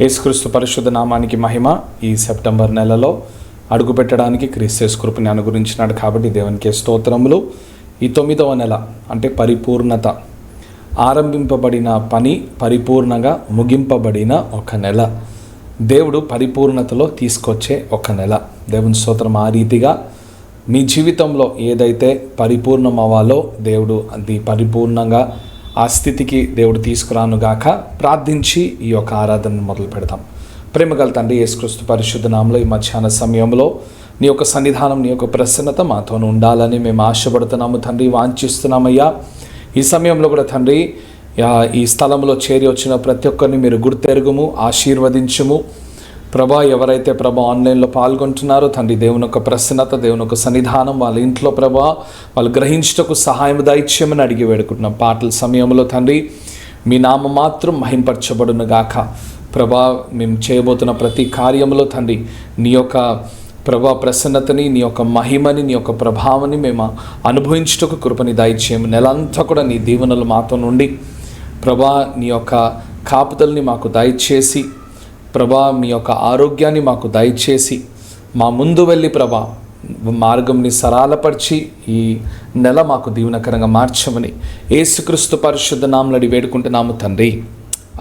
యేసుక్రీస్తు పరిశుద్ధ నామానికి మహిమ. ఈ సెప్టెంబర్ నెలలో అడుగుపెట్టడానికి క్రీస్తు యేసు కృపని అనుగ్రహించినాడు కాబట్టి దేవునికి స్తోత్రములు. ఈ 9వ నెల అంటే పరిపూర్ణత, ఆరంభింపబడిన పని పరిపూర్ణంగా ముగింపబడిన ఒక నెల, దేవుడు పరిపూర్ణతలో తీసుకొచ్చే ఒక నెల. దేవుని స్తోత్రం. ఆ రీతిగా మీ జీవితంలో ఏదైతే పరిపూర్ణం అవ్వాలో దేవుడు అది పరిపూర్ణంగా ఆ స్థితికి దేవుడు తీసుకురానుగాక ప్రార్థించి ఈ యొక్క ఆరాధనను మొదలు పెడతాం. ప్రేమగల తండ్రి యేసుక్రీస్తు పరిశుద్ధ నామములో ఈ మధ్యాహ్న సమయంలో నీ యొక్క సన్నిధానం, నీ యొక్క ప్రసన్నత మాతో ఉండాలని మేము ఆశపడుతున్నాము తండ్రి, వాంఛిస్తున్నామయ్యా. ఈ సమయంలో కూడా తండ్రి ఈ స్థలంలో చేరి వచ్చిన ప్రతి ఒక్కరిని మీరు గుర్తెరుగుము, ఆశీర్వదించుము ప్రభా. ఎవరైతే ప్రభా ఆన్లైన్లో పాల్గొంటున్నారో తండ్రి, దేవుని యొక్క ప్రసన్నత, దేవుని యొక్క సన్నిధానం వాళ్ళ ఇంట్లో ప్రభా వాళ్ళు గ్రహించుటకు సహాయం దయచేయమని అడిగి వేడుకుంటున్నాం. పాటల సమయంలో తండ్రి మీ నామం మాత్రం మహింపరచబడును గాక ప్రభా. మేము చేయబోతున్న ప్రతి కార్యంలో తండ్రి నీ యొక్క ప్రభా ప్రసన్నతని, నీ యొక్క మహిమని, నీ యొక్క ప్రభావాన్ని మేము అనుభవించుటకు కృపని దయచేయము. నెలంతా కూడా నీ దీవెనలు మాతో నుండి ప్రభా నీ యొక్క కాపుదల్ని మాకు దయచేసి ప్రభా, మీ యొక్క ఆరోగ్యాన్ని మాకు దయచేసి మా ముందు వెళ్ళి ప్రభా మార్గంని సరళపరిచి ఈ నెల మాకు దీవెనకరంగా మార్చమని యేసుక్రీస్తు పరిశుద్ధ నామములో అడిగి వేడుకుంటున్నాము తండ్రి.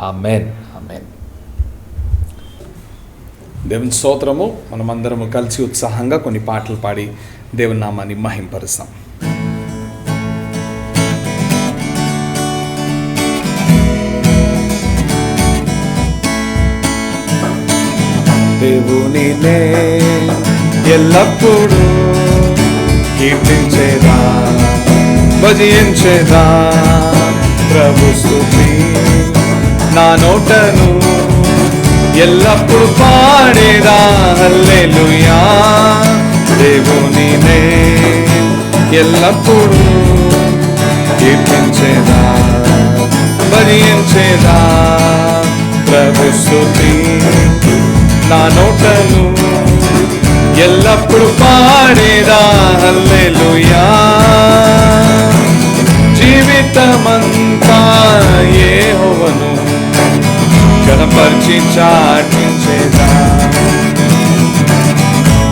ఆమేన్, ఆమేన్. దేవుని స్తోత్రము. మనమందరము కలిసి ఉత్సాహంగా కొన్ని పాటలు పాడి దేవుని నామాన్ని మహింపరుస్తాం. దేవునినే ఎల్లప్పుడూ కీర్తించేదా, భజించేదా, ప్రభు స్తుతి నా నోటను ఎల్లప్పుడు పాడేదా. హల్లెలూయా. దేవునినే ఎల్లప్పుడూ కీర్తించేదా, భజించేదా, ప్రభు స్తుతి నా నోటను ఎల్లప్పుడు పాడేదా. హల్లెలూయా. జీవితమంతా యెహోవాను ఘనపరిచి చాటించేదా.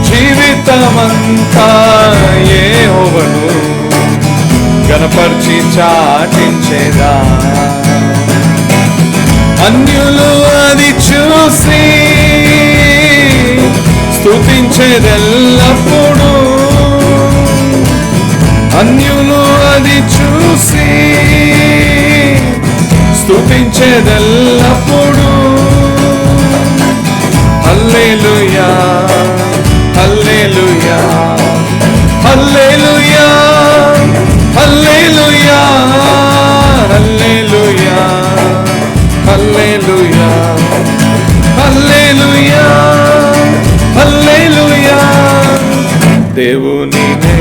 జీవితమంతా యెహోవాను ఘనపరిచి చాటించేదా. అన్యులు అది చూసి స్తుతించేదెల్లప్పుడు, అన్యులు అది చూసి స్తుతించేదెల్లప్పుడు. హల్లెలూయా, హల్లెలూయా, హల్లెలూయా, హల్లెలూయా, హల్లెలూయా, హల్లెలూయా, హల్లెలూయా, హల్లెలూయా. దేవునినే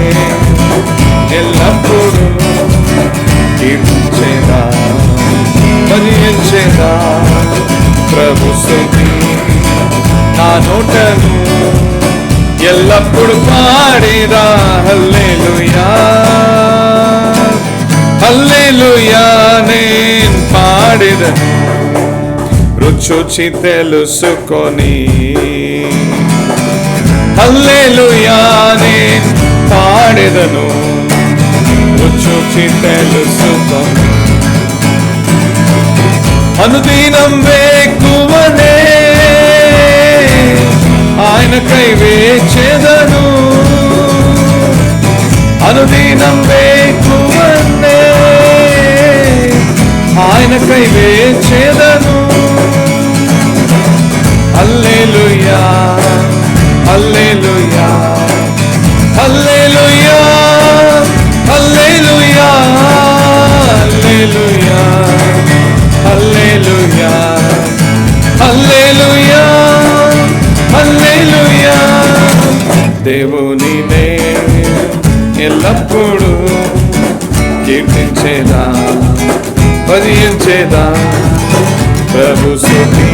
ఎల్లప్పుడూ కీర్తించేదా, భజించేదా, ప్రభు స్తుతి నా నోటను ఎల్లప్పుడు పాడేదా. హల్లెలూయా, హల్లెలూయా. నేను పాడేదను రుచి తెలుసుకొని, హల్లెలూయా. నేను పాడెదను రుచి తెలుసుకొని, అనుదినం వేకువనే ఆయనకై వేచెదను, అనుదినం వేకువనే ఆయనకై వేచెదను. హల్లెలూయా, హల్లెలూయా, హల్లెలూయా, హల్లెలూయా, హల్లెలూయా, హల్లెలూయా, హల్లెలూయా, హల్లెలూయా. దేవునినే ఎల్లప్పుడూ కీర్తించేదా, భజించేదా, ప్రభు స్తుతి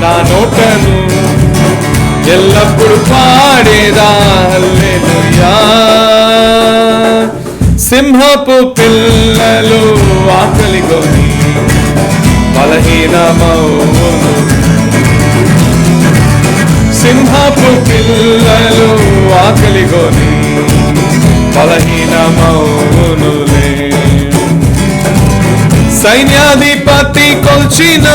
నా నోటను ఎల్లప్పుడు పాడేదా. హల్లెలూయా. సింహపు పిల్లలు ఆకలిగొని బలహీనమవును పాపపు పిల్లలు ఆకలిగొని బలహీనమౌనులే. సైన్యాధిపతి కొల్చిన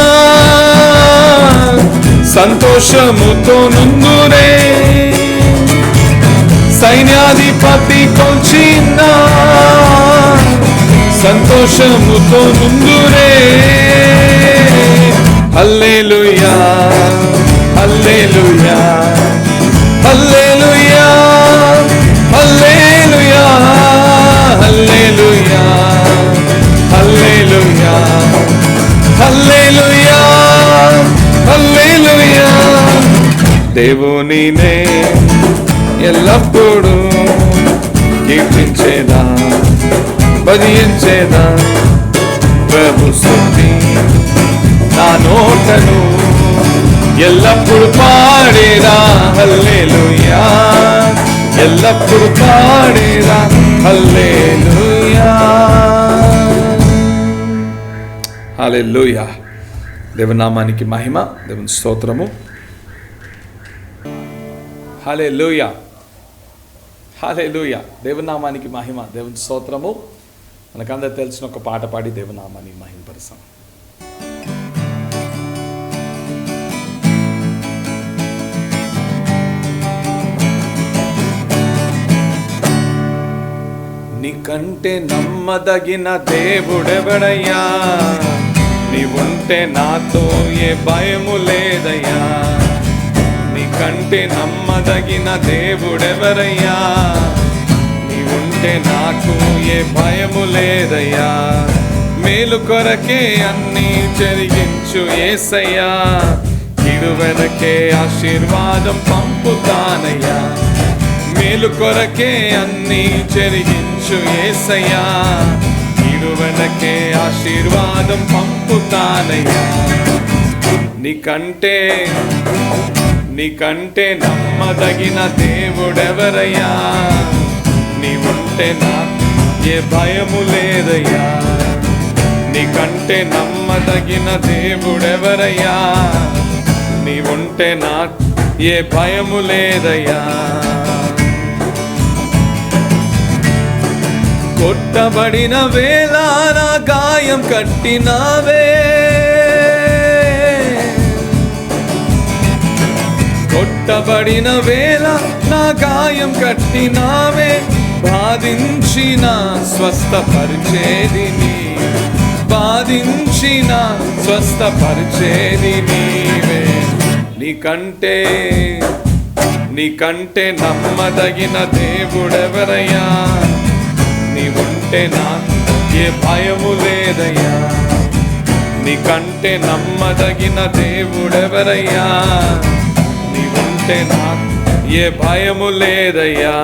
సంతోషముతో నుందురే. సైన్యాధిపతి కొల్చిన సంతోషముతో నుందురే. హల్లెలూయా హల్లెలూయా హల్లెలూయా హల్లెలూయా హల్లెలూయా హల్లెలూయా హల్లెలూయా హల్లెలూయా. దేవునినే ఎల్లప్పుడూ కీర్తించేదా భజించేదా. ప్రభు స్తుతి నా నోటను ఎల్లప్పుడు పాడేరా. హల్లెలూయా ఎల్లప్పుడు పాడేరా. హల్లెలూయా హల్లెలూయా. దేవుని నామానికి మహిమ, దేవుని స్తోత్రము. హల్లెలూయా హల్లెలూయా. దేవుని నామానికి మహిమ, దేవుని స్తోత్రము. మనకందరూ తెలిసిన ఒక పాట పాడి దేవుని నామాన్ని మహిమపరుస్తాం. నీకంటే నమ్మదగిన దేవుడెవడయ్యా, నీవుంటే నాతో ఏ భయము లేదయ్యా. నీకంటే నమ్మదగిన దేవుడెవరయ్యా, నీవుంటే నాకు ఏ భయము లేదయ్యా. మేలు కొరకే అన్నీ జరిగించు యేసయ్యా, కీడు వెనకే ఆశీర్వాదం పంపుతానయ్యా. మేలు కొరకే అన్నీ జరిగించు యేసయ్యా, కీడు వెనకే ఆశీర్వాదం పంపుతానయ్యా. నీకంటే నమ్మదగిన దేవుడెవరయ్యా, నీవుంటే నాకు ఏ భయము లేదయ్యా. నీకంటే నమ్మదగిన దేవుడెవరయ్యా, నీవుంటే నాకు ఏ భయము లేదయ్యా. కొట్టబడిన వేళ నా గాయం కట్టినావే, కొట్టబడిన వేళ నా గాయం కట్టినావే. బాధించిన స్వస్థపరిచేది నీవే, బాధించిన స్వస్థపరిచేది నీవే. నీకంటే నమ్మదగిన దేవుడెవరయ్యా, నీవుంటే నాకు ఏ భయము లేదయ్యా. నీకంటే నమ్మదగిన దేవుడెవరయ్యా, నీవుంటే నాకు ఏ భయము లేదయ్యా.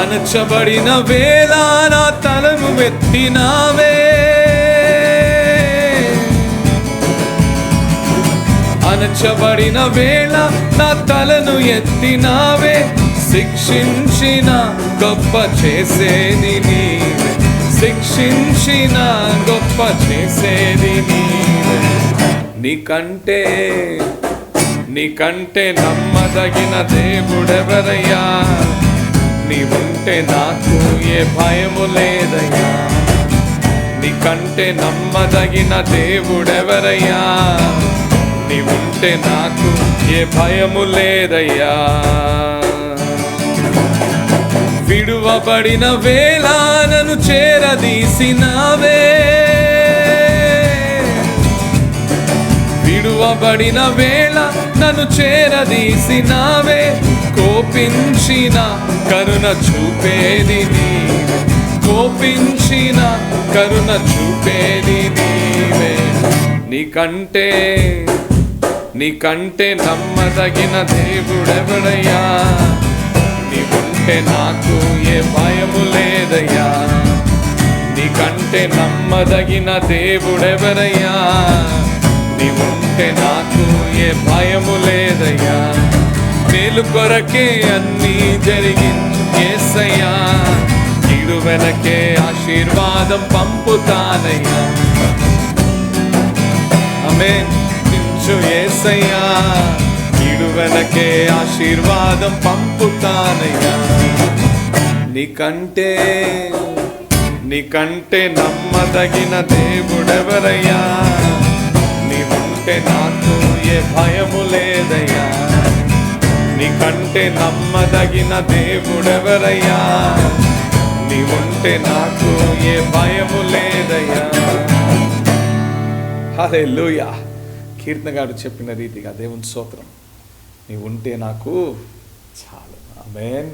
అణచబడిన వేళ నా తలను ఎత్తినావే, అణచబడిన వేళ నా తలను ఎత్తినావే. శిక్షించిన గొప్ప చేసేది నీవే, శిక్షించిన గొప్ప చేసేది నీవే. నీకంటే నమ్మదగిన దేవుడెవరయ్యా, నీవుంటే నాకు ఏ భయము లేదయ్యా. నీకంటే నమ్మదగిన దేవుడెవరయ్యా, నీవుంటే నాకు ఏ భయము లేదయ్యా. విడువబడిన వేళ నన్ను చేరదీసినావే, విడువబడిన వేళ నన్ను చేరదీసినావే. కోపించిన కరుణ చూపేది నీవే, కోపించిన కరుణ చూపేది నీవే. నీకంటే నమ్మదగిన దేవుడెవడయ్యా, నీవుంటే నాకు ఏ భయము లేదయ్యా. నీకంటే నమ్మదగిన దేవుడెవరయ్యా, నీవుంటే నాకు ఏ భయము లేదయ్యా. మేలు కొరకే అన్నీ జరిగించు యేసయ్యా, కీడు వెనకే ఆశీర్వాదం పంపుతానయ్యా. ఆమేన్. యేసయ్యా ఇడు వెనకే ఆశీర్వాదం పంపుతానయ్యా. నీకంటే నమ్మదగిన దేవుడెవరయ్యా, నీవుంటే నాకు ఏ భయము లేదయ్యా. నీకంటే నమ్మదగిన దేవుడెవరయ్యా, నీవుంటే నాకు ఏ భయము లేదయ్యా. హల్లెలూయా. కీర్తనగాడు చెప్పిన రీతిగా దేవుని స్తోత్రం, నీవుంటే నాకు చాలు. ఆమేన్.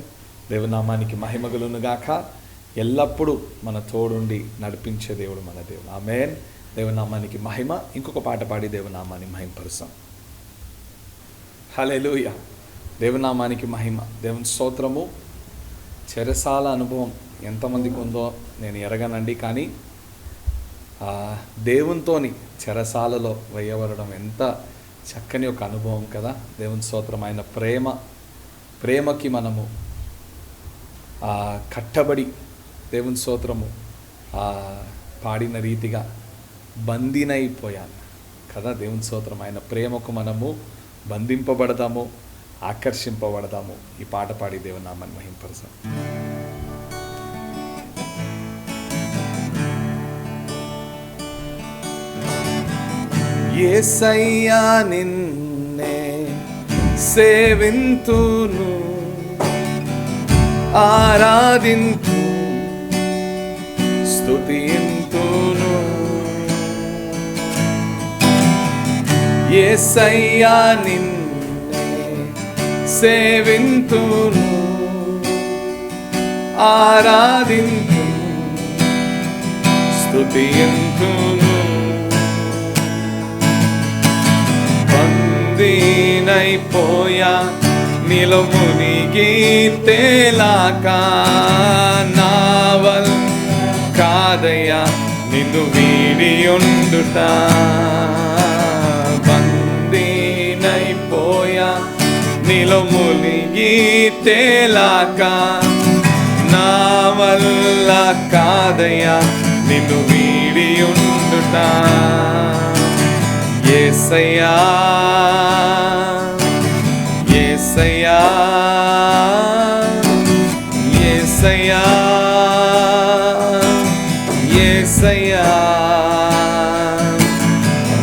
దేవునామానికి మహిమ కలుగును గాక. ఎల్లప్పుడూ మన తోడుండి నడిపించే దేవుడు మన దేవుడు. ఆమేన్. దేవునామానికి మహిమ. ఇంకొక పాట పాడి దేవునామాన్ని మహిమపరుస్తాం. హల్లెలూయా. దేవునామానికి మహిమ. దేవుని స్తోత్రము. చెరసాల అనుభవం ఎంతమందికి ఉందో నేను ఎరగనండి, కానీ దేవునితోని చెరసాలలో వేయబడడం ఎంత చక్కని ఒక అనుభవం కదా. దేవుని స్తోత్రం. ఆయన ప్రేమకి మనము కట్టబడి దేవుని స్తోత్రము పాడిన రీతిగా బందీనైపోయాను కదా. దేవుని స్తోత్రం. ఆయన ప్రేమకు మనము బంధింపబడదాము, ఆకర్షింపబడదాము. ఈ పాట పాడి దేవుని నామాన్ని మహింపరుస్తాం. యేసయ్యా నిన్నే సేవింతును, ఆరాధింతు, స్తుతింతును. యేసయ్యా నిన్నే సేవింతును, ఆరాధింతు, స్తుతింతును. బందీనైపోయా నీలో మునిగి తేలాక, నావల్ కాదయ్యా నిన్ను వీడి ఉండుట. బందీనైపోయా నీలో మునిగి తేలాక, నా వల్ల కాదయ్యా నిన్ను వీడి ఉండుట. యేసయ్యా యేసయ్యా యేసయ్యా యేసయ్యా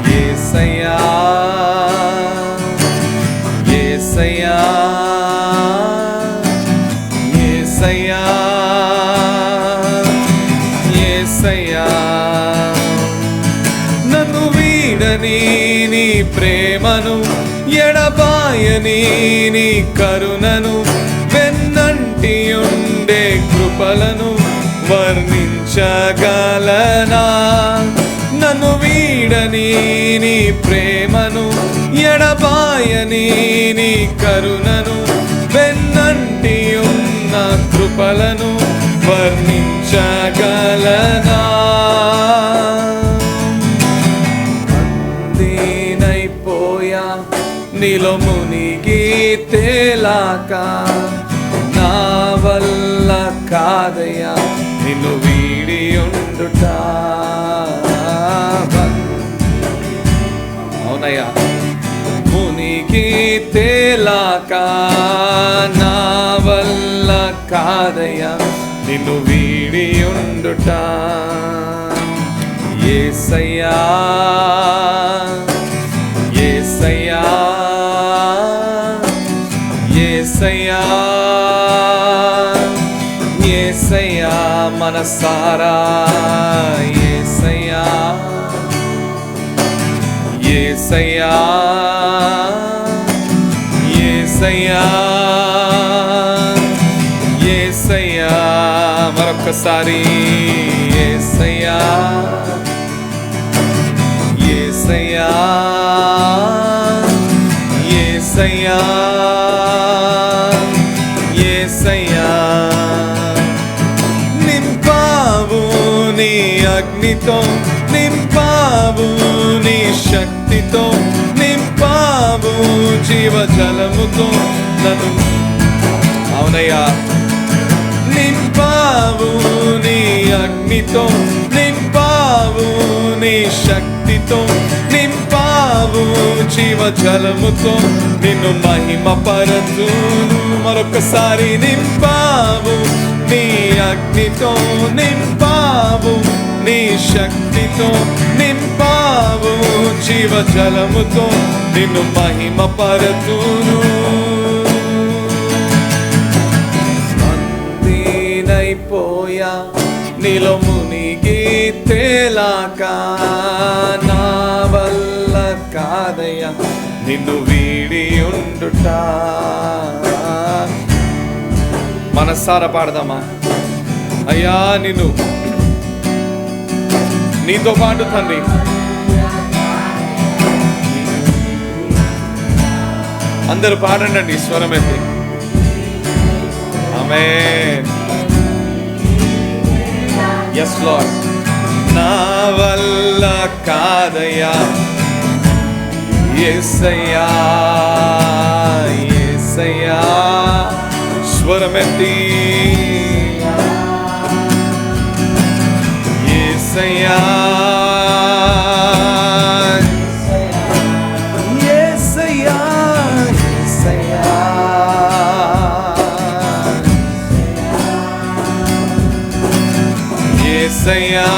యేసయ్యా యేసయ్యా యేసయ్యా యేసయ్యా. నన్ను వీడని నీ ప్రేమను, ఎడబాయని నీ కరుణను, వెన్నంటి ఉండే కృపలను వర్ణించగలనా. నన్ను వీడని నీ ప్రేమను, ఎడబాయని నీ కరుణను, వెన్నంటి ఉన్న కృపలను వర్ణించగలనా. బందీనైపోయా నీలో మునిగి తేలాక, నా వల్ల కాదయ్యా నిన్ను వీడి ఉండుట. అవునయ్యా. మునిగి తేలాక, నా వల్ల కాదయ్యా నిన్ను వీడి ఉండుట. యేసయ్యా యేసయ్యా యేసయ్యా యేసయ్యా మనసారా యేసయ్యా యేసయ్యా యేసయ్యా యేసయ్యా. మరొక్కసారి యేసయ్యా యేసయ్యా యేసయ్యా యేసయ్యా. నింపావు నీ అగ్నితో, నింపావు నీ శక్తితో, నింపావు జీవజలముతో నన్ను. అవునయ్యా. నింపావు నీ అగ్నితో, నింపావు నీ శక్తితో, నింపావు నింపావు, జీవజలముతో నిన్ను మహిమపరచును. మరొకసారి నింపావు, నీ అగ్నితో నింపావు, నీ శక్తితో నింపావు, జీవజలముతో నిన్ను మహిమపరచును. అందినైపోయా నీలో మునిగి తేలాక, నా వల్ల కాదయ్యా నిన్ను వీడి ఉండుట. మనసారా పాడదామా? అయ్యా నిన్ను నీతో పాటు తండ్రి అందరూ పాడండి స్వరం ఎత్తి. ఆమేన్. yes lord. నా వల్ల కాదయ్యా యేసయ్యా, యేసయ్యా, స్వరమెత్తి యేసయ్యా, యేసయ్యా, యేసయ్యా, యేసయ్యా.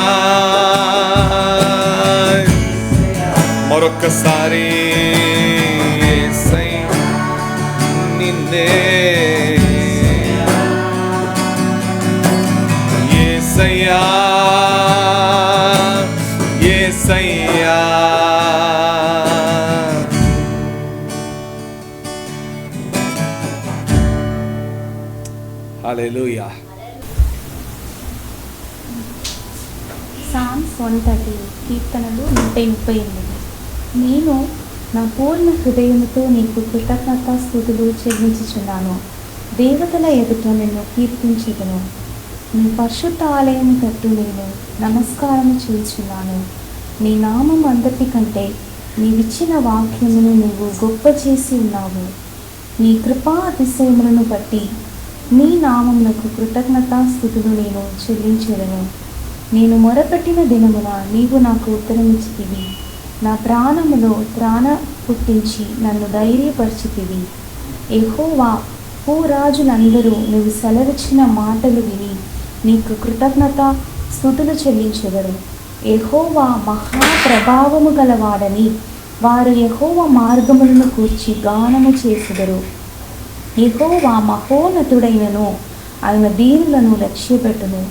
మరొక్కసారి యేసయ్యా నిన్నే, యేసయ్యా, యేసయ్యా. హల్లెలూయా. సామ్స్ 130, కీర్తనలు 138. నేను నా పూర్ణ హృదయముతో నీకు కృతజ్ఞతాస్తుతులు చెల్లించుచున్నాను. దేవతల ఎదుట నిన్ను కీర్తించెదను. నీ పరిశుద్ధ ఆలయం తట్టు నేను నమస్కారము చేయుచున్నాను. నీ నామం అందటి కంటే నీవిచ్చిన వాక్యమును నువ్వు గొప్ప చేసి ఉన్నావు. నీ కృపా అతిశయములను బట్టి నీ నామమునకు కృతజ్ఞతాస్తుతులు నేను చెల్లించెదను. నేను మొరపెట్టిన దినమున నీవు నాకు ఉత్తరమిచ్చితివి. నా ప్రాణములో త్రాణ పుట్టించి నన్ను ధైర్యపరిచితివి. యెహోవా, భూరాజులందరూ నువ్వు సెలవిచ్చిన మాటలు విని నీకు కృతజ్ఞత స్తుతులు చెల్లించెదరు. యెహోవా మహాప్రభావము గలవాడని వారు యెహోవా మార్గములను కూర్చి గానము చేసెదరు. యెహోవా మహోన్నతుడైనను, ఆయన దీనులను లక్ష్యపెట్టును.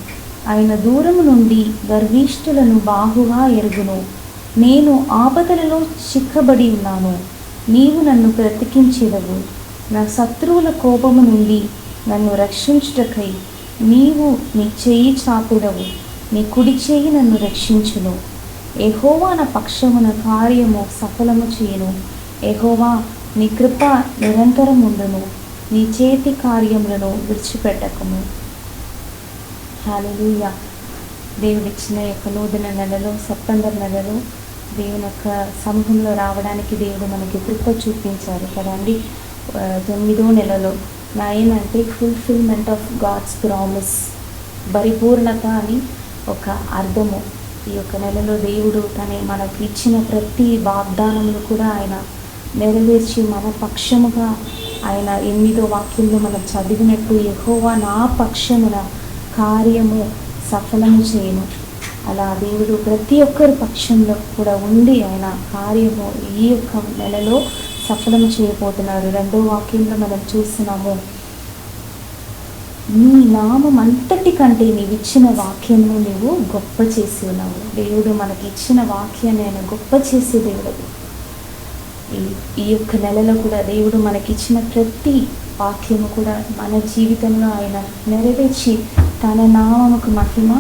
ఆయన దూరము నుండి గర్విష్ఠులను బాహుగా ఎరుగును. నేను ఆపదలలో చిక్కబడి ఉన్నాను, నీవు నన్ను బ్రతికించెదవు. నా శత్రువుల కోపము నుండి నన్ను రక్షించుటకై నీవు నీ చెయ్యి చాపుడవు, నీ కుడి చెయ్యి నన్ను రక్షించును. యెహోవా నా పక్షమున కార్యము సఫలము చేయును. యెహోవా, నీ కృప నిరంతరం ఉండును. నీ చేతి కార్యములను విడిచిపెట్టకము. హల్లెలూయా. దేవుడిచ్చిన యొక్క నూతన నెలలో, సెప్టెంబర్ నెలలో దేవుని యొక్క సమూహంలో రావడానికి దేవుడు మనకి కృప చూపించారు కదండి. 9వ నెలలో 9 అంటే ఫుల్ఫిల్మెంట్ ఆఫ్ గాడ్స్ ప్రామిస్, పరిపూర్ణత అని ఒక అర్థము. ఈ యొక్క నెలలో దేవుడు మనకి ఇచ్చిన ప్రతి వాగ్దానములు కూడా ఆయన నెరవేర్చి మన పక్షముగా ఆయన 8వ వాక్యంలో మనం చదివినట్టు యెహోవా నా పక్షమున కార్యము సఫలము చేయను. అలా దేవుడు ప్రతి ఒక్కరి పక్షంలో కూడా ఉండి ఆయన కార్యము ఈ యొక్క నెలలో సఫలము చేయబోతున్నారు. 2వ వాక్యంలో మనం చూస్తున్నాము, నీ నామం అంతటి కంటే నీవు ఇచ్చిన వాక్యము నువ్వు గొప్ప చేసి ఉన్నావు. దేవుడు మనకి ఇచ్చిన వాక్యాన్ని ఆయన గొప్ప చేసే దేవుడు. ఈ యొక్క నెలలో కూడా దేవుడు మనకిచ్చిన ప్రతి వాక్యము కూడా మన జీవితంలో ఆయన నెరవేర్చి తన నామముకు మహిమ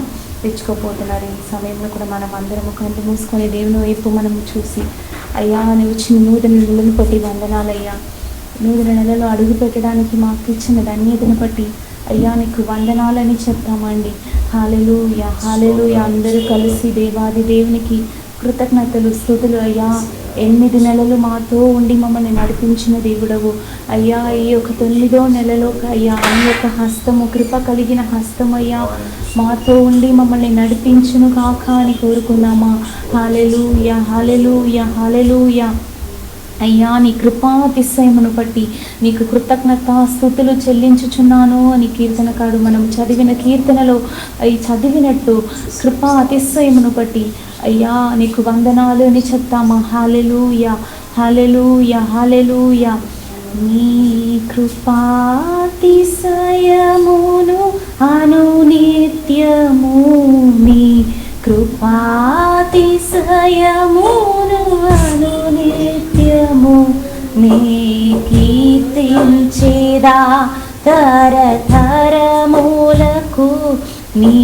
తెచ్చుకోబోతున్నారు. ఈ సమయంలో కూడా మనం అందరం కళ్ళు మూసుకొని దేవుని వైపు మనం చూసి, అయ్యా నువ్వు ఇచ్చిన నూతన నెలను బట్టి వందనాలయ్యా, నూతన నెలలో అడుగు పెట్టడానికి మాకు ఇచ్చిన ధన్యతను బట్టి అయ్యా నీకు వందనాలని చెప్తామండి. హల్లెలూయా, హల్లెలూయా. అందరూ కలిసి దేవాది దేవునికి కృతజ్ఞతలు, స్తుతులు అయ్యా. 8 నెలలు మాతో ఉండి మమ్మల్ని నడిపించిన దేవుడవు అయ్యా. ఈ యొక్క 9వ నెలలో అయ్యా నీ యొక్క హస్తము, కృప కలిగిన హస్తం అయ్యా మాతో ఉండి మమ్మల్ని నడిపించును కాక అని కోరుకున్నామా. హల్లెలూయా, హల్లెలూయా, హల్లెలూయా. అయ్యా నీ కృపాతిశయమును బట్టి నీకు కృతజ్ఞతాస్తుతులు చెల్లించుచున్నాను అని కీర్తనకాడు మనం చదివిన కీర్తనలో అవి చదివినట్టు కృపా అతిశయమును బట్టి అయ్యా నీకు వందనాలు అని చెప్తామా. హల్లెలూయా, హల్లెలూయా, హల్లెలూయా. నీ కృపాతిశయమును అనునిత్యము, నీ కృపాతిశయమును అనునిత్యము నే కీర్తించేదా తరతరములకు. నీ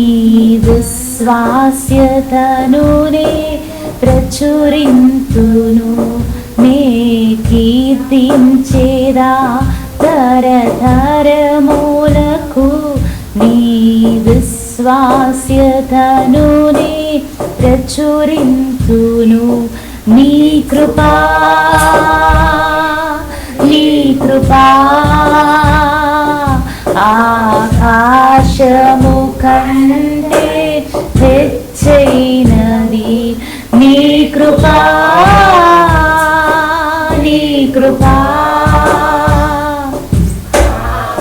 విశ్వాస్యతను నే ప్రచురింతును, నే కీర్తించేదా తరతరములకు. నీ విశ్వాస్యతను నే ప్రచురింతును. నీ కృపా, నీ కృపా ఆకాశము కంటే హెచ్చైనది. నీ కృపా, నీ కృపా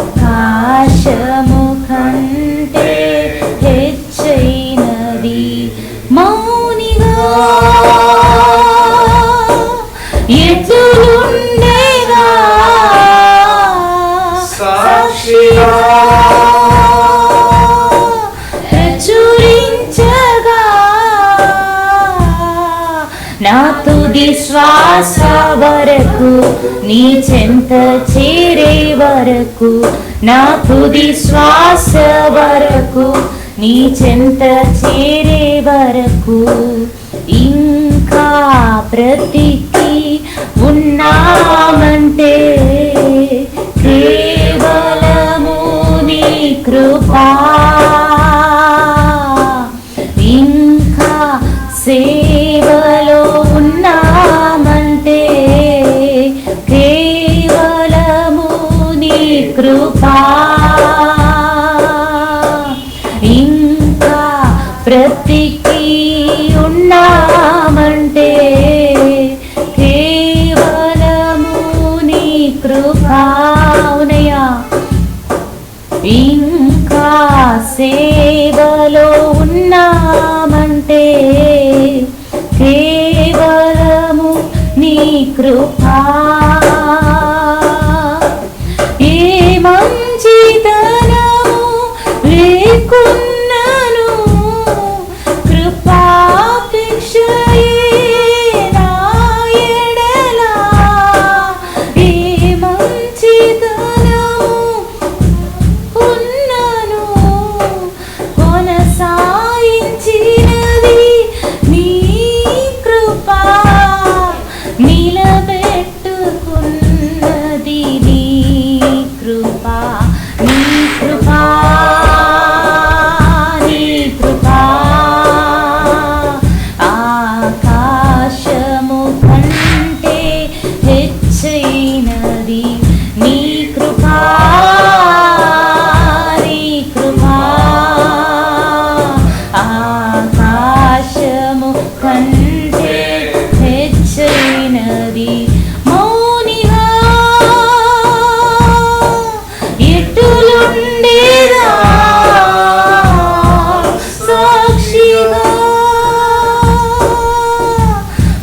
ఆకాశము కంటే హెచ్చైనది. మౌనిగా ఎదురుండేగా సాక్షిగా ప్రచురించగా నా తుది శ్వాస వరకు, నీ చెంత చేరే వరకు, నా తుది శ్వాస వరకు, నీ చెంత చేరే వరకు. ఇంకా బ్రతికి ఉన్నామంటే కేవలము నీ కృపా. ఇంకా సేవలో ఉన్నామంటే కేవలము నీ కృపా. ఇంకా బ్రతికి ఉన్నామంటే కేవలము నీ కృపా. అవునయ్యా. ఇంకా సేవలో ఉన్నామంటే కేవలము నీ కృపా. ఏ మంచితనము లేకున్నను కృపాపేక్షయే నా ఎడల. ఏ మంచితనము ఉన్నను కొనసాగించినది నీ కృపా. నిలబెట్టుకున్నది నీ కృపా, నీ కృపా, నీ కృపా. ఆకాశము కంటే హెచ్చైనది నీ కృపా, నీ కృపా. ఆకాశము కంటే హెచ్చైనది. మౌనిగా ఎటులుండేదా సాక్షిగా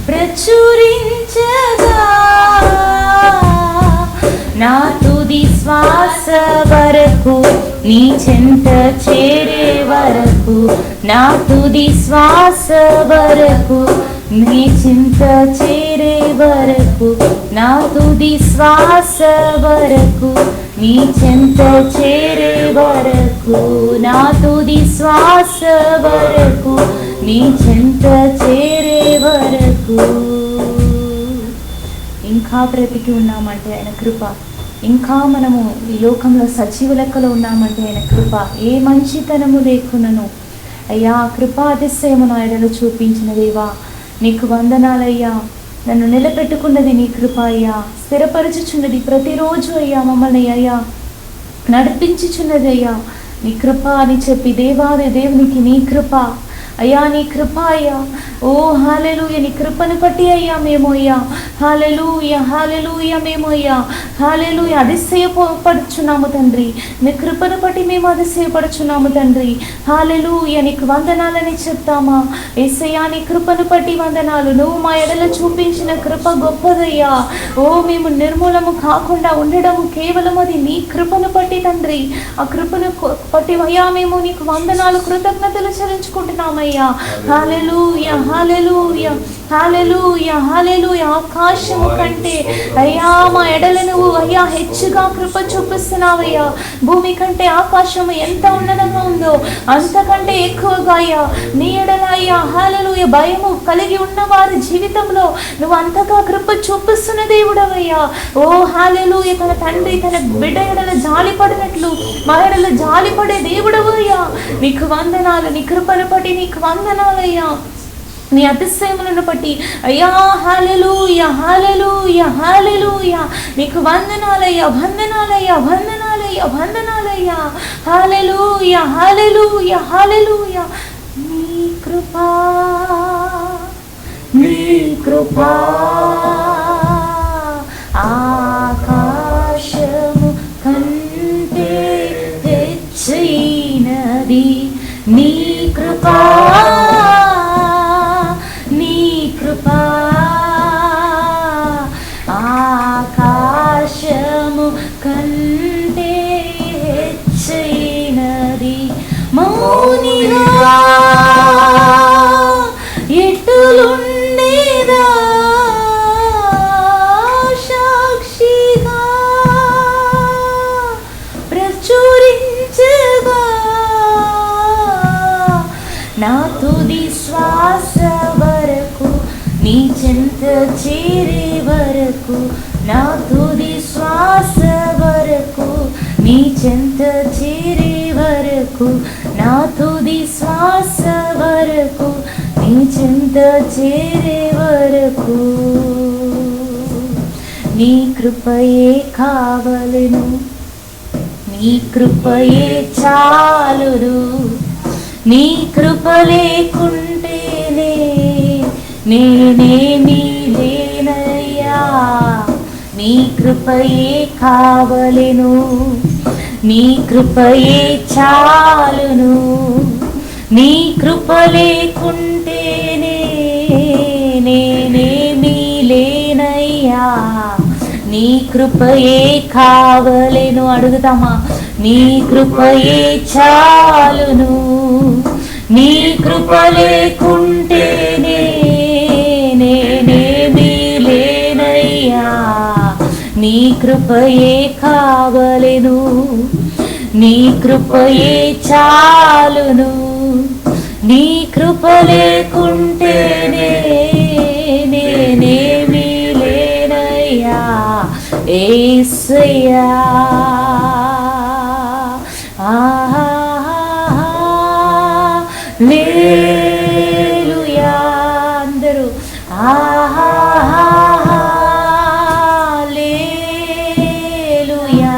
ప్రచురించగా నా తుది శ్వాస వరకు, నీ చెంత చేరే వరకు, నా తుది శ్వాస వరకు, నీ చింత చేరే వరకు, నా తుది శ్వాస వరకు, నీ చెంత చేరే వరకు, నా తుది శ్వాస వరకు, నీ చెంత చేరే వరకు. ఇంకా బ్రతికి ఉన్నామంటే ఆయన కృప. ఇంకా మనము ఈ లోకంలో సజీవ లెక్కలో ఉన్నామంటే ఆయన కృప. ఏ మంచితనము లేకున్నను అయ్యా కృపాతిశయమును ఆయనను చూపించిన దేవా నీకు వందనాలయ్యా. నన్ను నిలబెట్టుకున్నది నీ కృప అయ్యా. స్థిరపరచుచున్నది ప్రతిరోజు అయ్యా. మమ్మల్ని అయ్యా నడిపించుచున్నది అయ్యా నీ కృప అని చెప్పి, దేవాది దేవునికి నీ కృప అయ్యా, నీ కృప అయ్యా. ఓ హల్లెలూయా, నీ కృపను బట్టి అయ్యా మేము అయ్యా హల్లెలూయా హల్లెలూయా మేము అయ్యా హల్లెలూయా అతిశయపడుచున్నాము తండ్రి. నీ కృపను బట్టి మేము అతిశయపడుచున్నాము తండ్రి. హల్లెలూయా, నీకు వందనాలని చెప్తామా యేసయ్యా. నీ కృపను బట్టి వందనాలు. నువ్వు మా ఎడల చూపించిన కృప గొప్పదయ్యా. ఓ మేము నిర్మూలము కాకుండా ఉండడము కేవలం అది నీ కృపను బట్టి తండ్రి. ఆ కృపను బట్టి అయ్యా మేము నీకు వందనాలు, కృతజ్ఞతలు చెల్లించుకుంటున్నామయ్యా. హల్లెలూయా హల్లెలూయా హల్లెలూయా హల్లెలూయా. ఆకాశము కంటే అయ్యా మా ఎడల నువ్వు అయ్యా హెచ్చుగా కృప చూపిస్తున్నావయ్యా. భూమి కంటే ఆకాశము ఎంత ఉన్నతంగా ఉందో అంతకంటే ఎక్కువగా అయ్యా నీ ఎడల అయ్యా హల్లెలూయా భయము కలిగి ఉన్న వారి జీవితంలో నువ్వు అంతగా కృప చూపిస్తున్న దేవుడవయ్యా. ఓ హల్లెలూయా, తన తండ్రి తన బిడ్డ ఎడల జాలిపడినట్లు మా ఎడల జాలిపడే దేవుడవయ్యా. నీకు వందనాలు. నీ కృపను బట్టి నీకు వందనాలయ్యా. నీ అతిశయములను బట్టి అయ్యా హల్లెలూయా హల్లెలూయా హల్లెలూయా. నీకు వందనాలయ్యా వందనాలయ్యా వందనాలయ్యా వందనాలయ్యా. హల్లెలూయా హల్లెలూయా హల్లెలూయా. నీ కృపా నీ కృపా ఆకాశము కంటే హెచ్చైనది. నీ కృపా నీ కృపా ఆకాశము కంటే హెచ్చైనది. మౌనిగా ఎటులుండేదా సాక్షిగా ప్రచురించగా నా తుది శ్వాస వరకు నీ చెంత చేరే వరకు, నా తుది శ్వాస వరకు నీ చెంత చేరే వరకు, నా తుది శ్వాస వరకు నీ చెంత చేరే వరకు నీ కృపయే కావలెను, నీ కృపయే చాలును. నీ కృప లేకుంటేనే నేనేమీ లేనయ్యా. నీ కృపయే కావలెను, నీ కృపయే చాలును. నీ కృప లేకుంటేనే నేనేమీ లేనయ్యా. నీ కృపయే కావలెను. అడుగుతామా? నీ కృపయే చాలును. నీ కృప లేకుంటేనే నేనేమీ లేనయ్యా. నీ కృపయే కావలెను, నీ కృపయే చాలును. నీ కృప లేకుంటేనే నేనేమీ లేనయ్యా. యేసయ్యా హల్లెలూయా. అందరూ హల్లెలూయా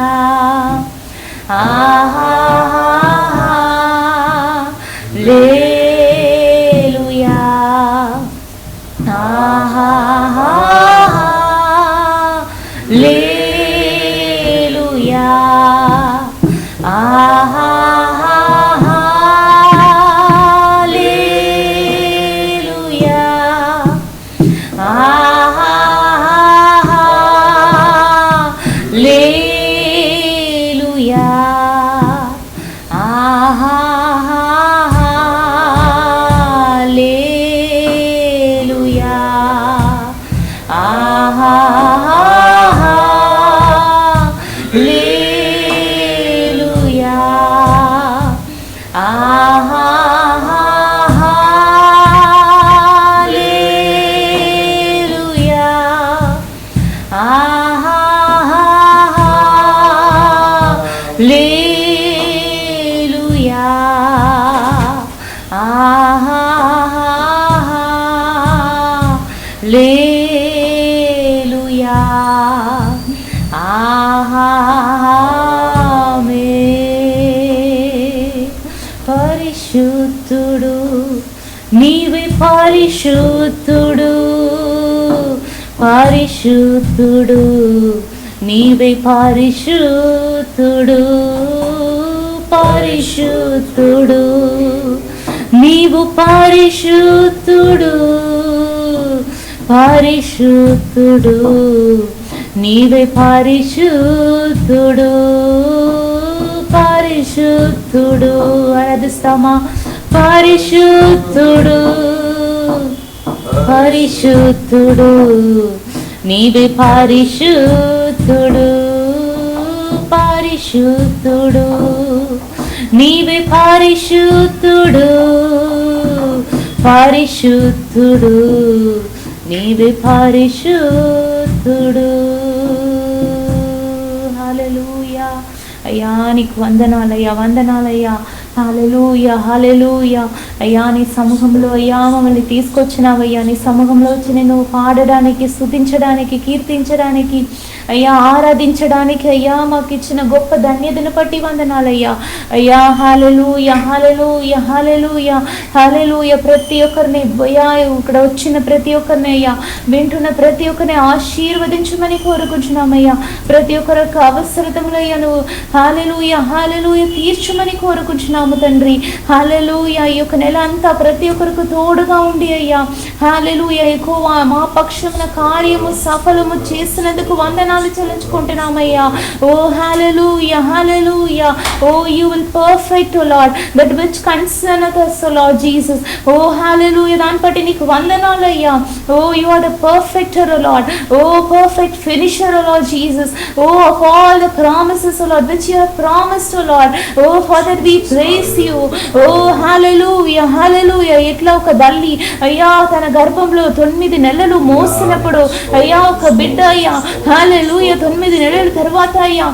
హల్లెలూయా హల్లెలూయా హల్లెలూయా ఆమేన్. పరిశుద్ధుడు నీవే, పరిశుద్ధుడు పరిశుద్ధుడు నీవే, పరిశుద్ధుడు పరిశుద్ధుడు నీవు, పరిశుద్ధుడు పరిశుద్ధుడు నీవే, పరిశుద్ధుడు పరిశుద్ధుడు. ఆరాధిస్తామా? పరిశుద్ధుడు పరిశుద్ధుడు నీవే, పరిశుద్ధుడు పరిశుద్ధుడు నీవే, పరిశుద్ధుడు పరిశుద్ధుడు నీవే, పరిశుద్ధుడు. హల్లెలూయా. అయ్యా నీకు వందనాలయ్యా, వందనాలయ్యా. హల్లెలూయా, హల్లెలూయా. అయ్యా నీ సమూహంలో అయ్యా మమ్మల్ని తీసుకొచ్చినావయ్యా. నీ సమూహంలో వచ్చి నేను పాడడానికి, స్తుతించడానికి, కీర్తించడానికి, అయ్యా ఆరాధించడానికి అయ్యా మాకు ఇచ్చిన గొప్ప ధన్యతను బట్టి వందనాలయ్యా. అయ్యా హల్లెలూయా, హల్లెలూయా, హల్లెలూయా, హల్లెలూయా. ప్రతి ఒక్కరిని అయ్యా ఇక్కడ వచ్చిన ప్రతి ఒక్కరిని అయ్యా వింటున్న ప్రతి ఒక్కరిని ఆశీర్వదించమని కోరుకుంటున్నామయ్యా. ప్రతి ఒక్కరి యొక్క అవసరతములు అయ్యా నువ్వు హల్లెలూయా, హల్లెలూయా తీర్చమని కోరుకుంటున్నాము తండ్రి. హల్లెలూయా. ఈ యొక్క నెల అంతా ప్రతి ఒక్కరికి తోడుగా ఉండి అయ్యా హల్లెలూయా ఎక్కువ మా పక్షమున కార్యము సఫలము చేసినందుకు వందనాలు చెల్లించుకుంటున్నామయ్యా. Oh hallelujah, hallelujah. Oh you will perfect oh Lord that which concerneth us oh Lord Jesus. Oh hallelujah. దాన్ని బట్టి నీకు వందనాలయ్యా. Oh you are the perfecter oh Lord. Oh perfect finisher oh Lord Jesus. Oh of all the promises oh Lord which you have promised oh Lord. Oh for that we praise you. Oh hallelujah, hallelujah. ఎట్లా ఒక తల్లి అయ్యా తన గర్భంలో 9 నెలలు మోసినప్పుడు అయ్యా ఒక బిడ్డ అయ్యా హల్లెలూయా 9 నెలల తర్వాత అయ్యా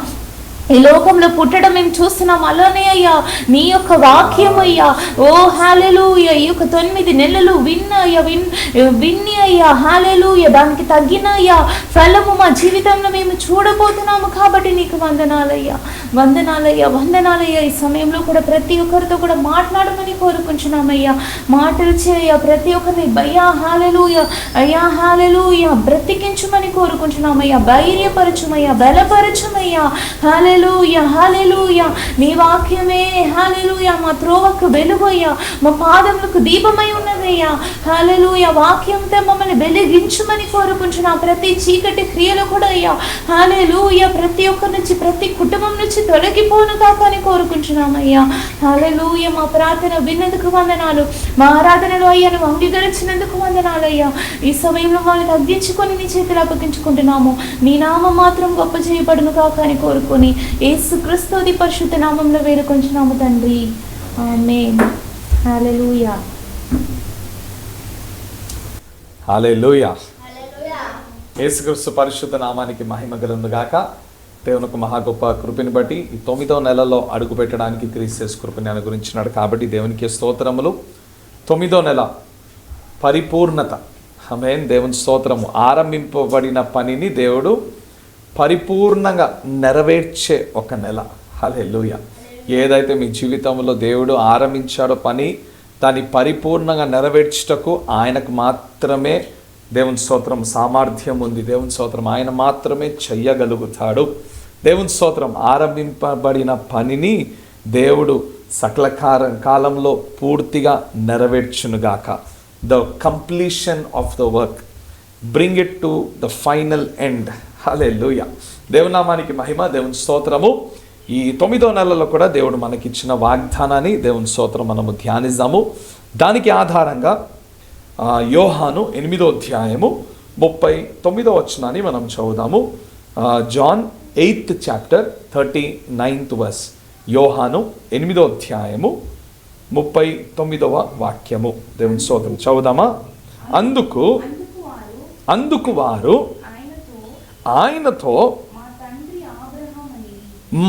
ఈ లోకంలో పుట్టడం మేము చూస్తున్నాం. అలానే అయ్యా నీ యొక్క వాక్యం అయ్యా ఓ హల్లెలూయా ఈ యొక్క 9 నెలలు విన్ని అయ్యా హల్లెలూయా దానికి తగ్గిన అయ్యా ఫలము మా జీవితంలో మేము చూడబోతున్నాము. కాబట్టి నీకు వందనాలయ్యా, వందనాలయ్యా, వందనాలయ్యా. ఈ సమయంలో కూడా ప్రతి ఒక్కరితో కూడా మాట్లాడమని కోరుకుంటున్నామయ్యా. మాటలు చేయ ప్రతి ఒక్కరిని అయ్యా హల్లెలూయా, అయ్యా హల్లెలూయా బ్రతికించమని కోరుకుంటున్నామయ్యా. ధైర్యపరచుమయ్యా, బలపరచుమయ్యా. హల్లెలూయా, హల్లెలూయా. నీ వాక్యమే హల్లెలూయా మా త్రోవకు వెలుగయ్యా, మా పాదములకు దీపమై ఉన్నదయ్యా. హల్లెలూయా. వాక్యంతో మమ్మల్ని వెలిగించుమని కోరుకుంటున్నాం. ప్రతి చీకటి క్రియలు కూడా అయ్యా హల్లెలూయా ప్రతి ఒక్కరి నుంచి ప్రతి కుటుంబం నుంచి తొలగిపోను కాక అని కోరుకుంటున్నామయ్యా. హల్లెలూయా. మా ప్రార్థన విన్నందుకు వందనాలు. మా ఆరాధనలో అయ్యా నువ్వు అంగీకరించినందుకు వందనాలయ్యా. ఈ సమయంలో వాళ్ళని తగ్గించుకొని నీ చేతులు అప్పగించుకుంటున్నాము. నీ నామం మాత్రం గొప్ప చేయబడును కాక అని కోరుకొని యేసుక్రీస్తుది పరిశుద్ధ నామంలో వేడుకొంచున్నాము తండ్రి. ఆమేన్. హల్లెలూయా. హల్లెలూయా. యేసుక్రీస్తు పరిశుద్ధ నామానికి మహిమ కలుగును గాక. దేవునికి మహా గొప్ప కృపని బట్టి ఈ 9వ నెలలో అడుగు పెట్టడానికి క్రీస్తు కృపని అనుగ్రహించినాడు. కాబట్టి దేవునికి స్తోత్రములు. 9వ నెల పరిపూర్ణత. ఆమేన్. దేవుని స్తోత్రము. ఆరంభింపబడిన పనిని దేవుడు పరిపూర్ణంగా నెరవేర్చే ఒక నెల. హల్లెలూయా. ఏదైతే మీ జీవితంలో దేవుడు ఆరంభించాడో పని దాన్ని పరిపూర్ణంగా నెరవేర్చుటకు ఆయనకు మాత్రమే దేవుని స్తోత్రం సామర్థ్యం ఉంది. దేవుని స్తోత్రం ఆయన మాత్రమే చెయ్యగలుగుతాడు. దేవుని స్తోత్రం. ఆరంభింపబడిన పనిని దేవుడు సకల కాలంలో పూర్తిగా నెరవేర్చునుగాక. The completion of the work, bring it to the final end. Hallelujah. దేవుని నామానికి మహిమ. దేవుని స్తోత్రము. ఈ 9వ నెలలో కూడా దేవుడు మనకిచ్చిన వాగ్దానాన్ని దేవుని స్తోత్రం మనము ధ్యానిద్దాము. దానికి ఆధారంగా యోహాను 8వ అధ్యాయము 39వ వచనాన్ని మనం చదువుదాము. John 8th chapter 39th verse. యోహాను 8వ అధ్యాయము 39వ వాక్యము. దేవుని స్తోత్రం. చదువుదామా? అందుకు వారు ఆయనతో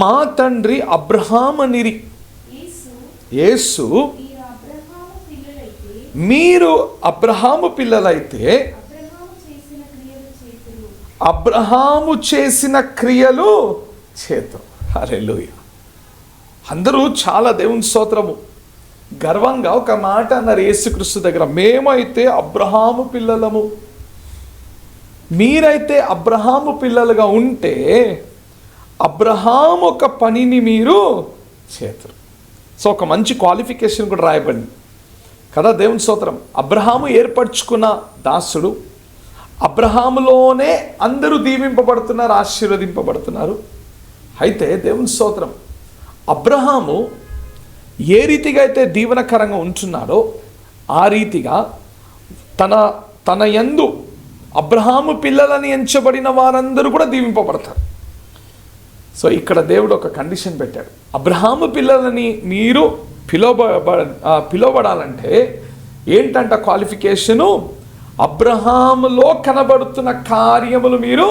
మా తండ్రి అబ్రహామనిరి. యేసు మీరు అబ్రహాము పిల్లలైతే అబ్రహాము చేసిన క్రియలు చేతురు. హల్లెలూయా. అందరూ చాలా దేవుని స్తోత్రము గర్వంగా ఒక మాట అన్నారు యేసుక్రీస్తు దగ్గర, మేమైతే అబ్రహాము పిల్లలము, మీరైతే అబ్రహాము పిల్లలుగా ఉంటే అబ్రహాము ఒక పనిని మీరు చేతురు. సో ఒక మంచి క్వాలిఫికేషన్ కూడా రాయబడింది కదా దేవుని స్తోత్రం. అబ్రహాము ఏర్పరచుకున్న దాసుడు, అబ్రహాములోనే అందరూ దీవింపబడుతున్నారు, ఆశీర్వదింపబడుతున్నారు. అయితే దేవుని స్తోత్రం, అబ్రహాము ఏ రీతిగా అయితే దీవెనకరంగా ఉంటున్నాడో ఆ రీతిగా తన యందు అబ్రహాము పిల్లలని ఎంచబడిన వారందరూ కూడా దీవింపబడతారు. సో ఇక్కడ దేవుడు ఒక కండిషన్ పెట్టాడు, అబ్రహాము పిల్లలని మీరు పిలువబడాలంటే ఏంటంట క్వాలిఫికేషను, అబ్రహాములో కనబడుతున్న కార్యములు మీరు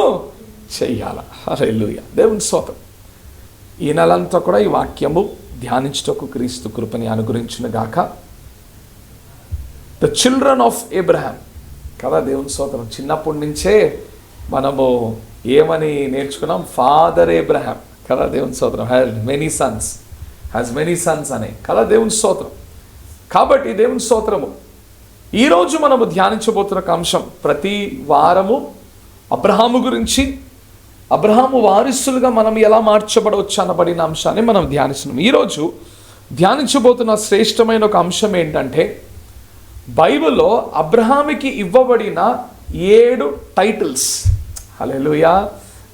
చెయ్యాల. హల్లెలూయా. దేవుని స్తోత్రం. ఈ నెలంతా కూడా ఈ వాక్యము ధ్యానించుటకు క్రీస్తు కృపని అనుగ్రహించును గాక. ద చిల్డ్రన్ ఆఫ్ ఏబ్రహాం కదా దేవుని స్తోత్రం. చిన్నప్పటి నుంచే మనము ఏమని నేర్చుకున్నాం, ఫాదర్ ఏబ్రహాం కదా దేవుని స్తోత్రం. హ్యాస్ మెనీ సన్స్ అనే కదా దేవుని స్తోత్రం. కాబట్టి దేవుని స్తోత్రము ఈరోజు మనము ధ్యానించబోతున్న అంశం, ప్రతి వారము అబ్రహాము గురించి, అబ్రహాము వారసులుగా మనం ఎలా మార్చబడవచ్చు అనబడిన అంశాన్ని మనం ధ్యానిస్తున్నాం. ఈరోజు ధ్యానించబోతున్న శ్రేష్టమైన ఒక అంశం ఏంటంటే, బైబిల్లో అబ్రహాముకి ఇవ్వబడిన 7 టైటిల్స్. హల్లెలూయా.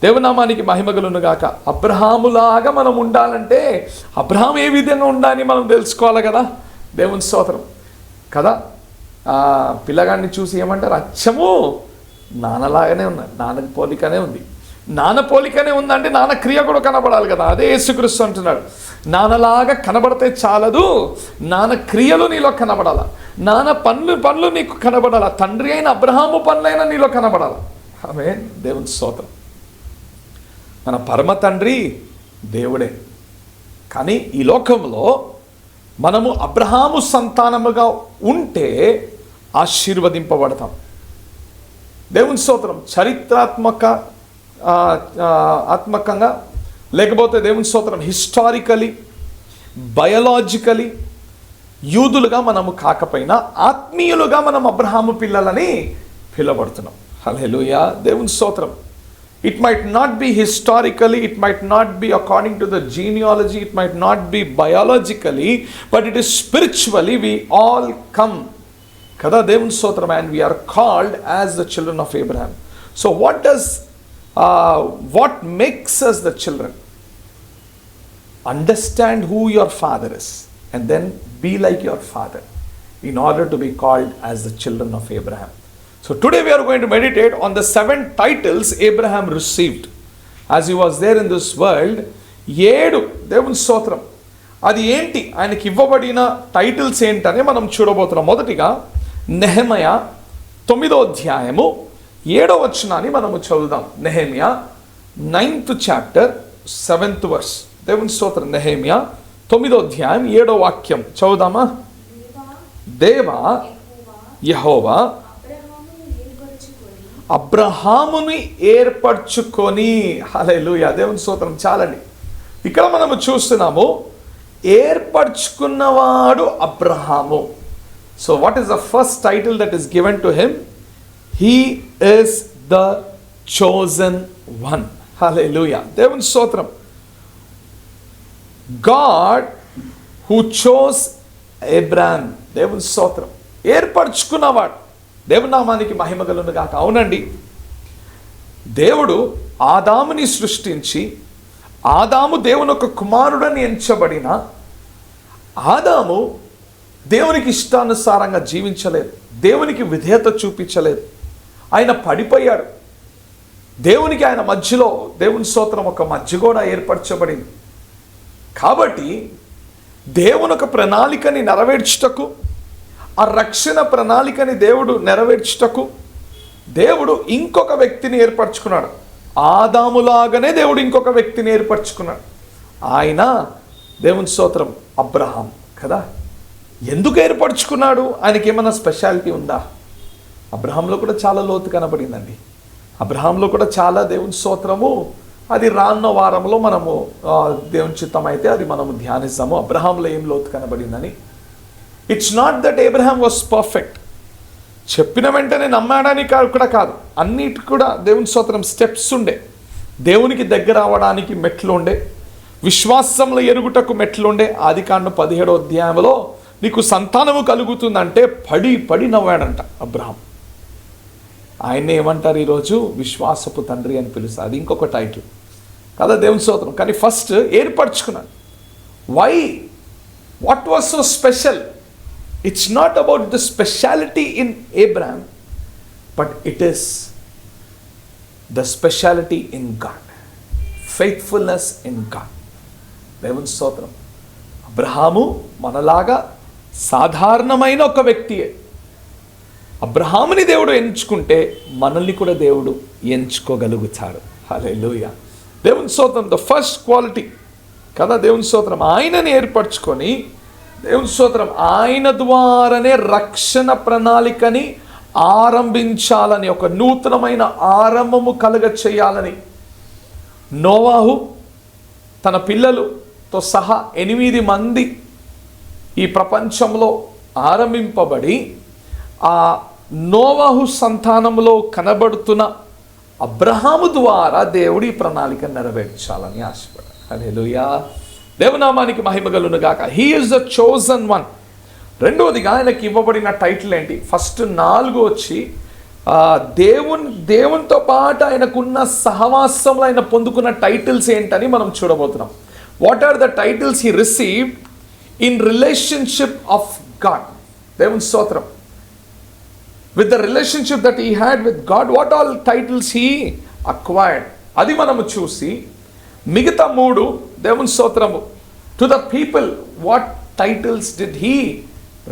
దేవునామానికి మహిమ కలుగును గాక. అబ్రహాములాగా మనం ఉండాలంటే అబ్రహాం ఏ విధంగా ఉండాలని మనం తెలుసుకోవాలి కదా దేవుని స్తోత్రం కదా. పిల్లగాడిని చూసి ఏమంటారు, అచ్చము నాన్నలాగానే ఉన్నాడు, నాన్న పోలికనే ఉంది. నాన్న పోలికనే ఉందంటే నాన్న క్రియ కూడా కనబడాలి కదా. అదే యేసుక్రీస్తు అంటున్నాడు, నాన్నలాగా కనబడితే చాలదు, నాన్న క్రియలు నీలో కనబడాల, నాన్న పనులు నీకు కనబడాల, తండ్రి అయిన అబ్రహాము పనులైనా నీలో కనబడాల. ఆమేన్. దేవుని స్తోత్రం. మన పరమ తండ్రి దేవుడే, కానీ ఈ లోకంలో మనము అబ్రహాము సంతానముగా ఉంటే ఆశీర్వదింపబడతాం. దేవుని స్తోత్రం. ఆత్మకంగా లేకపోతే దేవుని స్తోత్రం హిస్టారికలీ, బయోలాజికలీ యూదులుగా మనము కాకపోయినా ఆత్మీయులుగా మనం అబ్రహాము పిల్లలని పిలువబడుతున్నాం. హల్లెలూయా. దేవుని స్తోత్రం. It might not be historically, it might not be according to the genealogy, it might not be biologically, but it is spiritually we all come. Kada devun stotram, and we are called as the children of Abraham. So what makes us the children? Understand who your father is and then be like your father in order to be called as the children of Abraham. So today we are going to meditate on the 7 titles Abraham received as he was there in this world. 7 దేవుని స్తోత్రం. అది ఏంటి, ఆయనకి ఇవ్వబడిన titles ఏంటనే మనం చూడబోతున్నాం. మొదటిగా నెహెమయా 9వ అధ్యాయము 7వ వచనాన్ని మనము చదువుదాం. నెహెమయా 9th chapter 7th verse. దేవుని స్తోత్రం. నెహెమయా 9వ అధ్యాయం 7వ వాక్యం చదువుదామా. దేవా యెహోవా అబ్రహాముని ఏర్పరచుకొని. హల్లెలూయా. దేవుని స్తోత్రం. చాలండి, ఇక్కడ మనము చూస్తున్నాము ఏర్పరచుకున్నవాడు అబ్రహాము. So what is the first title that is given to him? He is the chosen one. Hallelujah. దేవుని స్తోత్రం. God who chose Abraham. దేవుని స్తోత్రం. ఏర్పరచుకున్నవాడు. దేవుని నామానికి మహిమ కలుగును గాక. అవునండి, దేవుడు ఆదాముని సృష్టించి, ఆదాము దేవుని ఒక కుమారుడని ఎంచబడిన ఆదాము దేవునికి ఇష్టానుసారంగా జీవించలేదు, దేవునికి విధేయత చూపించలేదు, ఆయన పడిపోయాడు. దేవునికి ఆయన మధ్యలో దేవుని స్తోత్రం ఒక మధ్య కూడా ఏర్పరచబడింది. కాబట్టి దేవుని ఒక ప్రణాళికని నెరవేర్చుటకు, ఆ రక్షణ ప్రణాళికని దేవుడు నెరవేర్చుటకు దేవుడు ఇంకొక వ్యక్తిని ఏర్పరచుకున్నాడు. ఆదాములాగానే దేవుడు ఇంకొక వ్యక్తిని ఏర్పరచుకున్నాడు. ఆయన దేవుని స్తోత్రం అబ్రహాం కదా. ఎందుకు ఏర్పరచుకున్నాడు? ఆయనకి ఏమైనా స్పెషాలిటీ ఉందా? అబ్రహాంలో కూడా చాలా లోతు కనబడిందండి. అబ్రహాంలో కూడా చాలా దేవుని స్తోత్రము, అది రాన్న వారంలో మనము దేవుని చిత్తం అయితే అది మనము ధ్యానిస్తాము. అబ్రహాంలో ఏం లోతు కనబడిందని. It's not that Abraham was perfect, చెప్పిన వెంటనే నమ్మడానికి కూడా కాదు, అన్నిటి కూడా దేవుని స్తోత్రం స్టెప్స్ ఉండే, దేవునికి దగ్గర అవ్వడానికి మెట్లు ఉండే, విశ్వాసంలో ఎరుగుటకు మెట్లు ఉండే. ఆదికాండం 17వ అధ్యాయంలో నీకు సంతానము కలుగుతుందంటే పడి పడి నవ్వాడంట అబ్రహాం. ఆయన్ని ఏమంటారు ఈరోజు? విశ్వాసపు తండ్రి అని పిలుస్తారు. అది ఇంకొక టైటిల్ కదా దేవుని స్తోత్రం. కానీ ఫస్ట్ ఏర్పరచుకున్నాడు. Why? What was so special? It's not about the speciality in Abraham, but it is the speciality in God, faithfulness in God. దేవుని స్తోత్రం. అబ్రహాము మనలాగా సాధారణమైన ఒక వ్యక్తియే. అబ్రహాముని దేవుడు ఎంచుకుంటే మనల్ని కూడా దేవుడు ఎంచుకోగలుగుతాడు. హల్లెలూయా. దేవుని స్తోత్రం. ద ఫస్ట్ క్వాలిటీ కదా దేవుని స్తోత్రం. ఆయనని ఏర్పరచుకొని దేవుని స్తోత్రం ఆయన ద్వారానే రక్షణ ప్రణాళికని ఆరంభించాలని, ఒక నూతనమైన ఆరంభము కలుగ చేయాలని నోవాహు తన పిల్లలతో సహా 8 మంది ఈ ప్రపంచంలో ఆరంభింపబడి ఆ నోవాహు సంతానంలో కనబడుతున్న అబ్రహాము ద్వారా దేవుడి ఈ ప్రణాళిక నెరవేర్చాలని ఆశపడ్డాడు. హల్లెలూయా. దేవునామానికి మహిమ కలుగును గాక. He is the chosen one. రెండవదిగా ఆయనకి ఇవ్వబడిన టైటిల్ ఏంటి? ఫస్ట్ 4 వచ్చి దేవునితో పాటు ఆయనకున్న సహవాసంలో ఆయన పొందుకున్న టైటిల్స్ ఏంటని మనం చూడబోతున్నాం. What are the titles he received in relationship of God? దేవుని స్తోత్రం. With the relationship that he had with God, what all titles he acquired? అది మనము చూసి మిగతా 3 దేవుని స్తోత్రము to the people what titles did he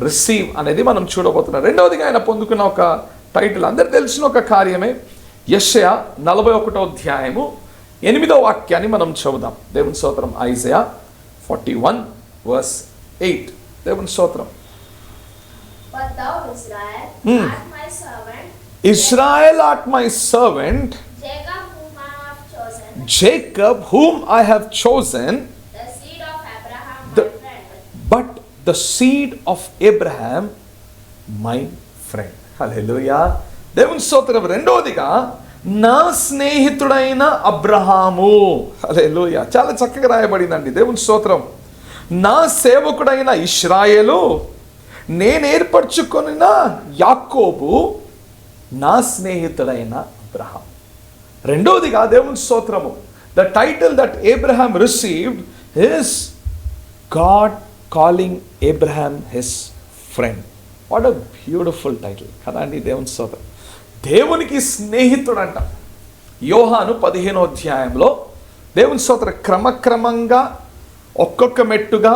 receive అనేది మనం చూడబోతున్నాం. రెండవదిగా ఆయన పొందుకున్న ఒక టైటిల్ అందరు తెలిసిన ఒక కార్యమే. యెషయా 41వ అధ్యాయము 8వ వాక్యాన్ని మనం చదువుదాం. దేవుని స్తోత్రం. ఐజయా 41:8. దేవుని స్తోత్రం. But thou, Israel, art my servant. Israel art my servant. Jacob, whom I have chosen. Jacob, whom I have chosen. The seed of Abraham, my friend. But the seed of Abraham, my friend. Hallelujah. దేవుని స్తోత్రం. రెండోదిగా నా స్నేహితుడైన అబ్రహాము. హల్లెలూయా. చాలా చక్కగా రాయబడిందండి. దేవుని స్తోత్రం. నా సేవకుడైన ఇశ్రాయేలు, నేను ఏర్పరచుకొనిన యాకోబు, నా స్నేహితుడైన అబ్రహాం. రెండోదిగా దేవుని స్తోత్రము, the title that Abraham received is God calling Abraham his friend. What a beautiful title కదా అండి. దేవుని స్తోత్రం. దేవునికి స్నేహితుడంట. యోహాను 15వ అధ్యాయంలో దేవుని స్తోత్రం క్రమక్రమంగా ఒక్కొక్క మెట్టుగా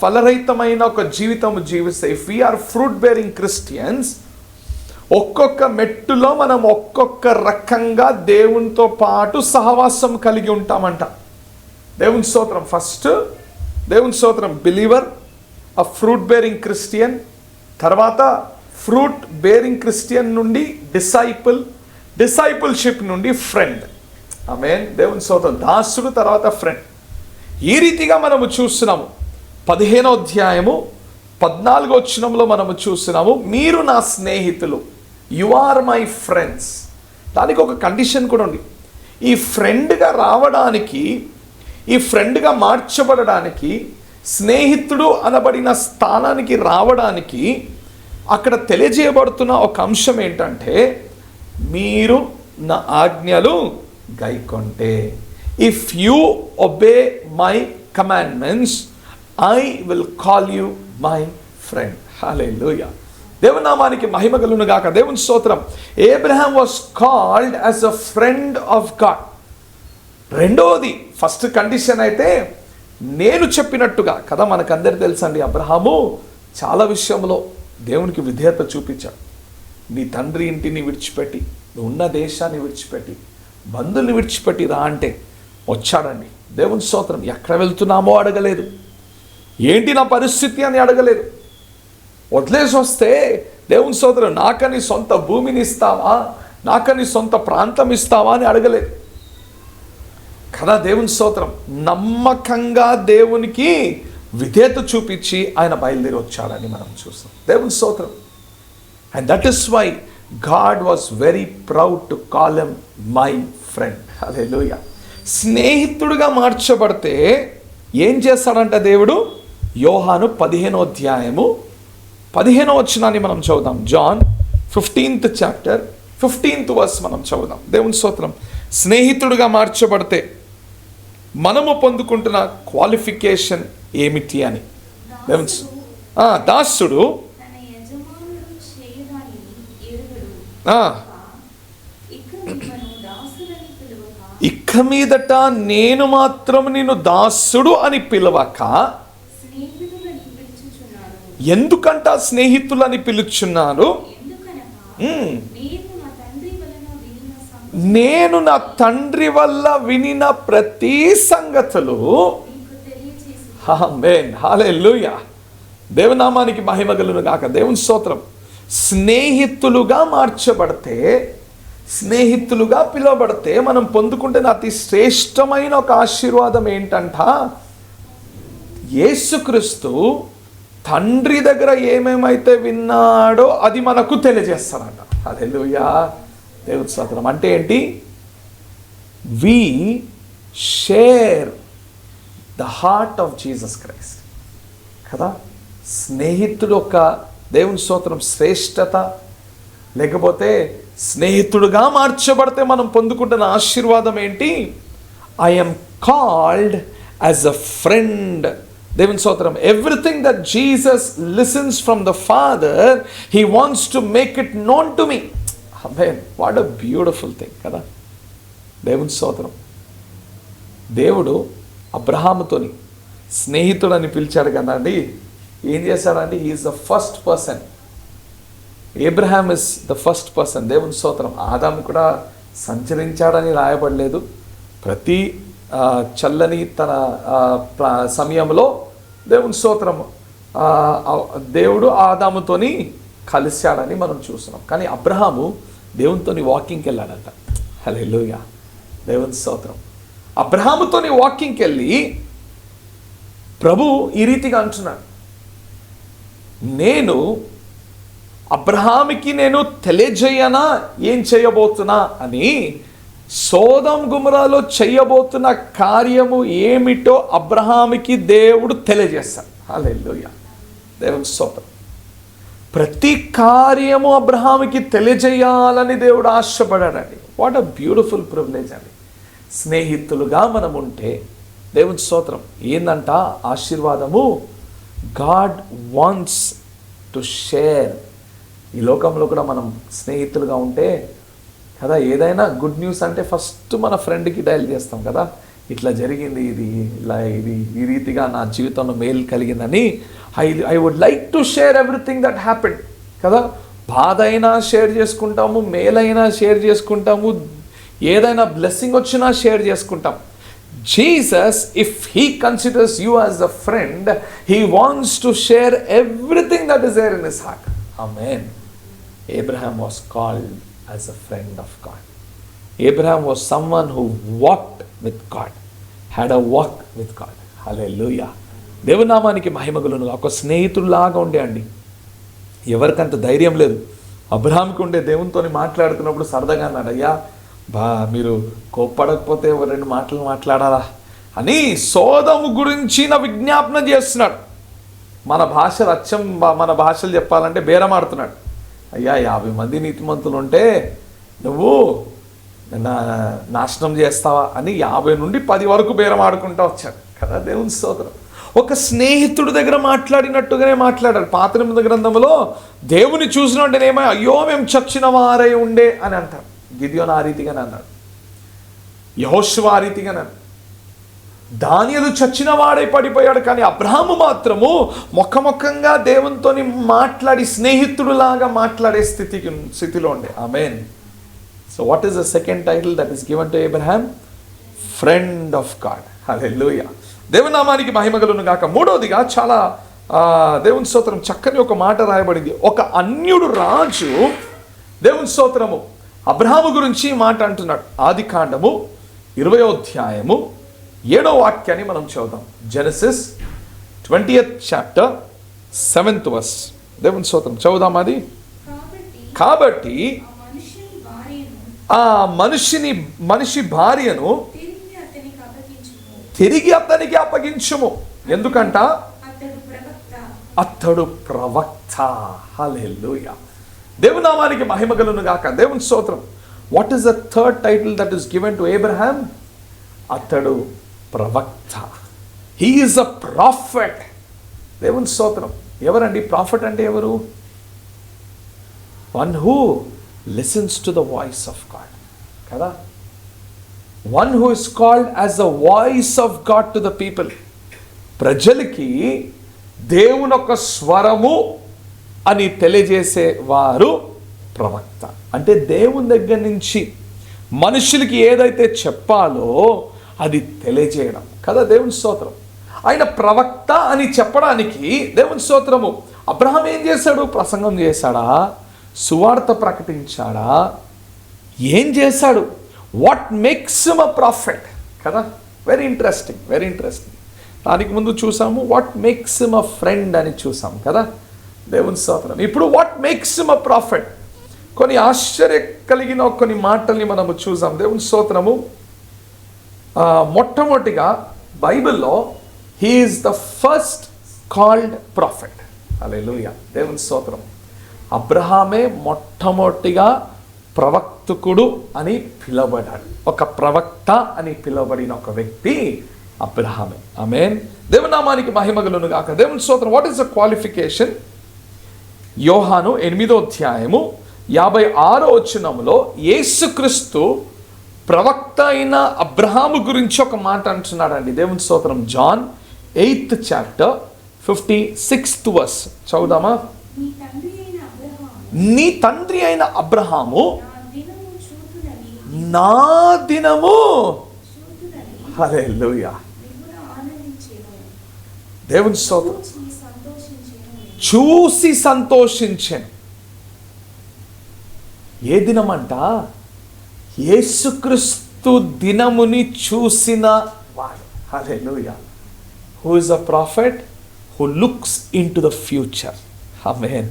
ఫలరహితమైన ఒక జీవితం జీవిస్తే, if we are fruit bearing Christians, ఒక్కొక్క మెట్టులో మనం ఒక్కొక్క రకంగా దేవునితో పాటు సహవాసం కలిగి ఉంటామంట. దేవుని స్తోత్రం. ఫస్ట్ దేవుని స్తోత్రం బిలీవర్, అ ఫ్రూట్ బేరింగ్ క్రిస్టియన్, తర్వాత ఫ్రూట్ బేరింగ్ క్రిస్టియన్ నుండి డిసైపుల్షిప్ నుండి ఫ్రెండ్. ఆమేన్. దేవుని స్తోత్రం. దాసుడు తర్వాత ఫ్రెండ్. ఈ రీతిగా మనము చూస్తున్నాము. 15వ అధ్యాయము 14వ వచనంలో మనము చూస్తున్నాము, మీరు నా స్నేహితులు, యు ఆర్ మై ఫ్రెండ్స్. దానికి ఒక కండిషన్ కూడా ఉంది. ఈ ఫ్రెండ్గా రావడానికి, ఈ ఫ్రెండ్గా మార్చబడడానికి, స్నేహితుడు అనబడిన స్థానానికి రావడానికి అక్కడ తెలియజేయబడుతున్న ఒక అంశం ఏంటంటే, మీరు నా ఆజ్ఞలు గైకొంటే, if you obey my commandments I will call you my friend. Hallelujah. దేవునామానికి మహిమ కలుగును గాక. దేవుని స్తోత్రం. Abraham was called as a friend of God. రెండోది, ఫస్ట్ కండిషన్ అయితే నేను చెప్పినట్టుగా కదా. మనకందరూ తెలుసండి, అబ్రహాము చాలా విషయంలో దేవునికి విధేయత చూపించాడు. నీ తండ్రి ఇంటిని విడిచిపెట్టి, నువ్వు ఉన్న దేశాన్ని విడిచిపెట్టి, బంధువుల్ని విడిచిపెట్టి రా అంటే వచ్చాడండి. దేవుని స్తోత్రం. ఎక్కడ వెళ్తున్నామో అడగలేదు, ఏంటి నా పరిస్థితి అని అడగలేదు. వదిలేసి వస్తే దేవుని స్తోత్రం, నాకని సొంత భూమిని ఇస్తావా, నాకని సొంత ప్రాంతం ఇస్తావా అని అడగలేదు కదా. దేవుని స్తోత్రం. నమ్మకంగా దేవునికి విధేయత చూపించి ఆయన బయలుదేరి వచ్చాడని మనం చూస్తాం. దేవుని స్తోత్రం. And that is why God was very proud to call him my friend. Hallelujah. స్నేహితుడిగా మార్చబడితే ఏం చేస్తాడంట దేవుడు? యోహాను 15వ అధ్యాయము 15వ వచనాన్ని మనం చదువుదాం. John 15th chapter 15th verse మనం చదువుదాం. దేవుని స్తోత్రం. స్నేహితుడిగా మార్చబడితే మనము పొందుకుంటున్న క్వాలిఫికేషన్ ఏమిటి అని. దేవుని దాసుడు ఇక మీదట నేను మాత్రం నిన్ను దాసుడు అని పిలవక, ఎందుకంట స్నేహితులని పిలుచున్నాను? నేను నా తండ్రి వల్ల వినిన ప్రతి సంగతులు. ఆమేన్. హల్లెలూయా. దేవునామానికి మహిమ కలుగును గాక. దేవుని స్తోత్రం. స్నేహితులుగా మార్చబడితే, స్నేహితులుగా పిలువబడితే మనం పొందుకుంటున్న అతి శ్రేష్టమైన ఒక ఆశీర్వాదం ఏంటంట? యేసుక్రీస్తు తండ్రి దగ్గర ఏమేమైతే విన్నాడో అది మనకు తెలియజేస్తాడట. హల్లెలూయా. దేవుని స్తోత్రం. అంటే ఏంటి? We share the heart of Jesus Christ కదా. స్నేహితుడు ఒక దేవుని స్తోత్రం శ్రేష్టత, లేకపోతే స్నేహితుడుగా మార్చబడితే మనం పొందుకుంటున్న ఆశీర్వాదం ఏంటి? I'm called as a friend. దేవుని స్తోత్రం. Everything that Jesus listens from the father, he wants to make it known to me. Amen. What a beautiful thing కదా. దేవుని స్తోత్రం. దేవుడు అబ్రహాముతోని స్నేహితుడని పిలిచాడు కదండి. ఏం చేశాడండి? He is the first person. Abraham is the first person. దేవుని స్తోత్రం. ఆదాము కూడా సంచరించాడని రాయబడలేదు. ప్రతి చల్లని తన సమయంలో దేవుని స్తోత్రం దేవుడు ఆదాముతోని కలిశాడని మనం చూస్తున్నాం. కానీ అబ్రహాము దేవునితోని వాకింగ్కి వెళ్ళాడంట. హల్లెలూయా. దేవుని స్తోత్రం. అబ్రహాముతోని వాకింగ్కి వెళ్ళి ప్రభు ఈ రీతిగా అంటున్నాడు, నేను అబ్రహాముకి నేను తెలియజేయనా ఏం చేయబోతున్నా అని. సోదం గుమరాలో చేయబోతున్న కార్యము ఏమిటో అబ్రహాముకి దేవుడు తెలియజేస్తాడు. హల్లెలూయా. దేవుని స్తోత్రం. ప్రతి కార్యము అబ్రహాముకి తెలియజేయాలని దేవుడు ఆశపడాడండి. వాట్ అ బ్యూటిఫుల్ ప్రివిలేజ్ అండి. స్నేహితులుగా మనం ఉంటే దేవుని స్తోత్రం ఏందంట ఆశీర్వాదము? God wants to share. ఈ లోకంలో కూడా మనం స్నేహితులుగా ఉంటే కదా, ఏదైనా గుడ్ న్యూస్ అంటే ఫస్ట్ మన ఫ్రెండ్కి డయల్ చేస్తాం కదా. ఇట్లా జరిగింది, ఇది ఈ రీతిగా నా జీవితంలో మేలు కలిగిందని. I would like to share everything that happened కదా. బాధ అయినా షేర్ చేసుకుంటాము, మేలైనా షేర్ చేసుకుంటాము, ఏదైనా బ్లెస్సింగ్ వచ్చినా షేర్ చేసుకుంటాం. Jesus, if he considers you as a friend, he wants to share everything that is there in his heart. ఆమేన్. Abraham was called as a friend of God. Abraham was someone who walked with God, had a walk with God. Hallelujah. దేవునామానికి మహిమ కలుగును. ఒక స్నేహితుల్లాగా ఉండే అండి. ఎవరికంత ధైర్యం లేదు. అబ్రహాంకి ఉండే దేవునితోని మాట్లాడుతున్నప్పుడు సరదాగా అన్నాడు, అయ్యా మీరు కోప్పడకపోతే రెండు మాటలు మాట్లాడాలా అని సోదము గురించి నా విజ్ఞాపన చేస్తున్నాడు. మన భాషలు అచ్చం మన భాషలు చెప్పాలంటే బేరమాడుతున్నాడు. అయ్యా 50 మంది నీతిమంతులు ఉంటే నువ్వు నాశనం చేస్తావా అని 50 నుండి 10 వరకు బేరం ఆడుకుంటూ వచ్చాడు కదా. దేవుని స్తోత్రం. ఒక స్నేహితుడి దగ్గర మాట్లాడినట్టుగానే మాట్లాడాడు. పాత నిబంధన గ్రంథంలో దేవుని చూసిన వెంటనేమో అయ్యో మేము చచ్చిన వారై ఉండే అని అంటారు. గిద్యోను ఆ రీతిగానే అన్నాడు, యెహోషువ ఆ రీతిగానే అన్నాడు, దానియేలు చచ్చిన వాడై పడిపోయాడు. కానీ అబ్రహాము మాత్రము ముఖముఖంగా దేవునితోని మాట్లాడి స్నేహితుడులాగా మాట్లాడే స్థితిలో ఉండే. Amen. So what is the second title that is given to Abraham? Friend of God. Hallelujah. దేవుని నామానికి మహిమ కలుగును గాక. మూడవదిగా చాలా దేవుని స్తోత్రం చక్కని ఒక మాట రాయబడింది. ఒక అన్యుడు రాజు దేవుని స్తోత్రము అబ్రహాము గురించి ఈ మాట అంటున్నాడు. ఆదికాండము 20వ అధ్యాయము 7వ వాక్యాన్ని మనం చదువుదాం. Genesis 20th chapter 7th verse. దేవుని స్తోత్రం. చదువుదాం అది. కాబట్టి ఆ మనిషి భార్యను తిరిగి అతనికి అప్పగించుము, ఎందుకంట అతడు ప్రవక్త. హల్లెలూయా. దేవుని నామానికి మహిమ కలుగును గాక. దేవుని స్తోత్రం. What is the third title that is given to Abraham? అతడు ప్రవక్త. He is a prophet. దేవుని స్తోత్రం. ఎవరండి ప్రాఫెట్ అంటే? ఎవరు? One who listens to the voice of God కదా. One who is called as the voice of God to the people. ప్రజలకి దేవుని యొక్క స్వరము అని తెలియజేసేవారు ప్రవక్త. అంటే దేవుని దగ్గర నుంచి మనుషులకి ఏదైతే చెప్పాలో అది తెలియజేయడం కదా. దేవుని స్తోత్రం. ఆయన ప్రవక్త అని చెప్పడానికి దేవుని స్తోత్రము. అబ్రహాం ఏం చేశాడు? ప్రసంగం చేశాడా? సువార్త ప్రకటించాడా? ఏం చేశాడు? What makes him a prophet కదా. Very interesting, very interesting. దానికి ముందు చూసాము what makes him a friend అని చూసాం కదా. దేవుని స్తోత్రం. ఇప్పుడు what makes him a prophet, కొన్ని ఆశ్చర్య కలిగిన కొన్ని మాటల్ని మనము చూసాం. దేవుని స్తోత్రము. మొట్టమొదటిగా బైబిల్లో he is the first called prophet. Hallelujah. దేవుని స్తోత్రం. అబ్రహామే మొట్టమొదటిగా ప్రవక్తకుడు అని పిలువబడ్డాడు. ఒక ప్రవక్త అని పిలువబడిన ఒక వ్యక్తి అబ్రహామే. ఆమేన్. దేవుని నామానికి మహిమ కలుగును గాక. దేవుని స్తోత్రం. What is the qualification? యోహాను 8వ అధ్యాయము 56వ వచనములో యేసుక్రీస్తు ప్రవక్త అయిన అబ్రహాము గురించి ఒక మాట అంటున్నాడండి. దేవుని స్తోత్రం. John 8th chapter 56th verse చదువుదామా? నీ తండ్రి అయిన అబ్రహాము నా దినము హల్లెలూయా. దేవుని స్తోత్రం. చూసి సంతోషించాను. ఏ దినమంట? యేసుక్రీస్తు దినముని చూసిన వాడు. హల్లెలూయా. Who is a prophet? Who looks into the future. Amen.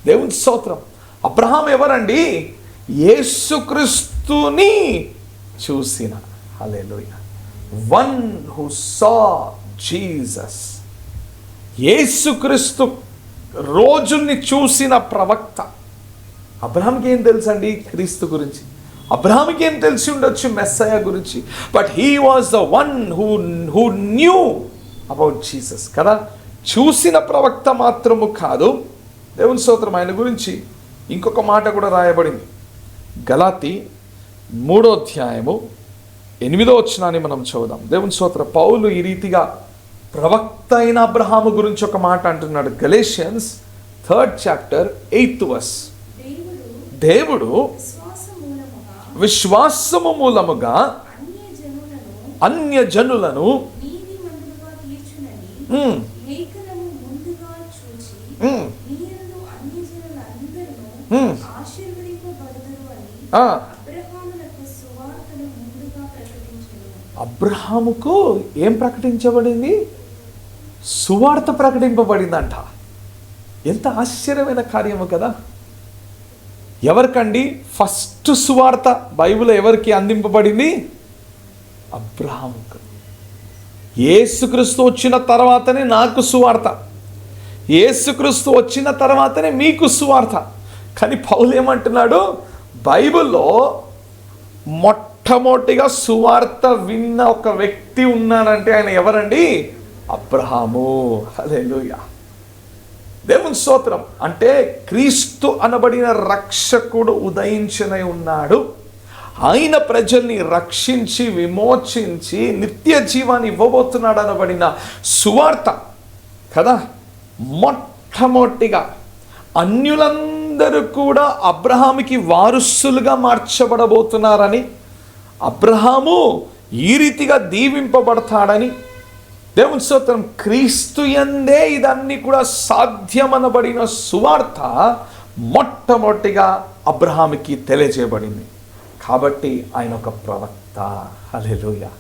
దేవుని స్తోత్రం. అబ్రహాం ఎవరండి? యేసుక్రీస్తుని చూసిన. హల్లెలూయా. One who saw Jesus. యేసుక్రీస్తు రోజుల్ని చూసిన ప్రవక్త. అబ్రహాంకి ఏం తెలుసండి క్రీస్తు గురించి? అబ్రహాంకి ఏం తెలిసి ఉండొచ్చు మెస్సయా గురించి? But he was the one who knew about Jesus కదా. చూసిన ప్రవక్త మాత్రము కాదు. దేవుని స్తోత్రం. ఆయన గురించి ఇంకొక మాట కూడా రాయబడింది. గలాతీ 3వ అధ్యాయము 8వ వచనాన్ని మనం చదువుదాం. దేవుని స్తోత్రం. పౌలు ఈ రీతిగా ప్రవక్త అయిన అబ్రహాము గురించి ఒక మాట అంటున్నాడు. Galatians 3rd chapter 8th verse. దేవుడు విశ్వాసము మూలముగా అన్యజనులను అబ్రహాముకు ఏం ప్రకటించబడింది? సువార్త ప్రకటింపబడిందంట. ఎంత ఆశ్చర్యమైన కార్యము కదా. ఎవరికండి ఫస్ట్ సువార్త బైబిల్ ఎవరికి అందింపబడింది? అబ్రహాముకు. యేసుక్రీస్తు వచ్చిన తర్వాతనే నాకు సువార్త, యేసుక్రీస్తు వచ్చిన తర్వాతనే మీకు సువార్త. కానీ పౌలు ఏమంటున్నాడు? బైబిల్లో మొట్టమొదటిగా సువార్త విన్న ఒక వ్యక్తి ఉన్నాడంటే ఆయన ఎవరండి? అబ్రహాము. హల్లెలూయా. దేవుని స్తోత్రం. అంటే క్రీస్తు అనబడిన రక్షకుడు ఉదయించనై ఉన్నాడు. ఆయన ప్రజల్ని రక్షించి విమోచించి నిత్య జీవాన్ని ఇవ్వబోతున్నాడు అనబడిన సువార్త కదా. మొట్టమొదటిగా అన్యులందరూ కూడా అబ్రహాముకి వారసులుగా మార్చబడబోతున్నారని, అబ్రహాము ఈ రీతిగా దీవింపబడతాడని, దేవుని స్తోత్రం, క్రీస్తు యందే ఇదన్నీ కూడా సాధ్యమనబడిన సువార్త మొట్టమొదటిగా అబ్రహాముకి తెలియజేయబడింది. కాబట్టి ఆయన ఒక ప్రవక్త. హల్లెలూయా.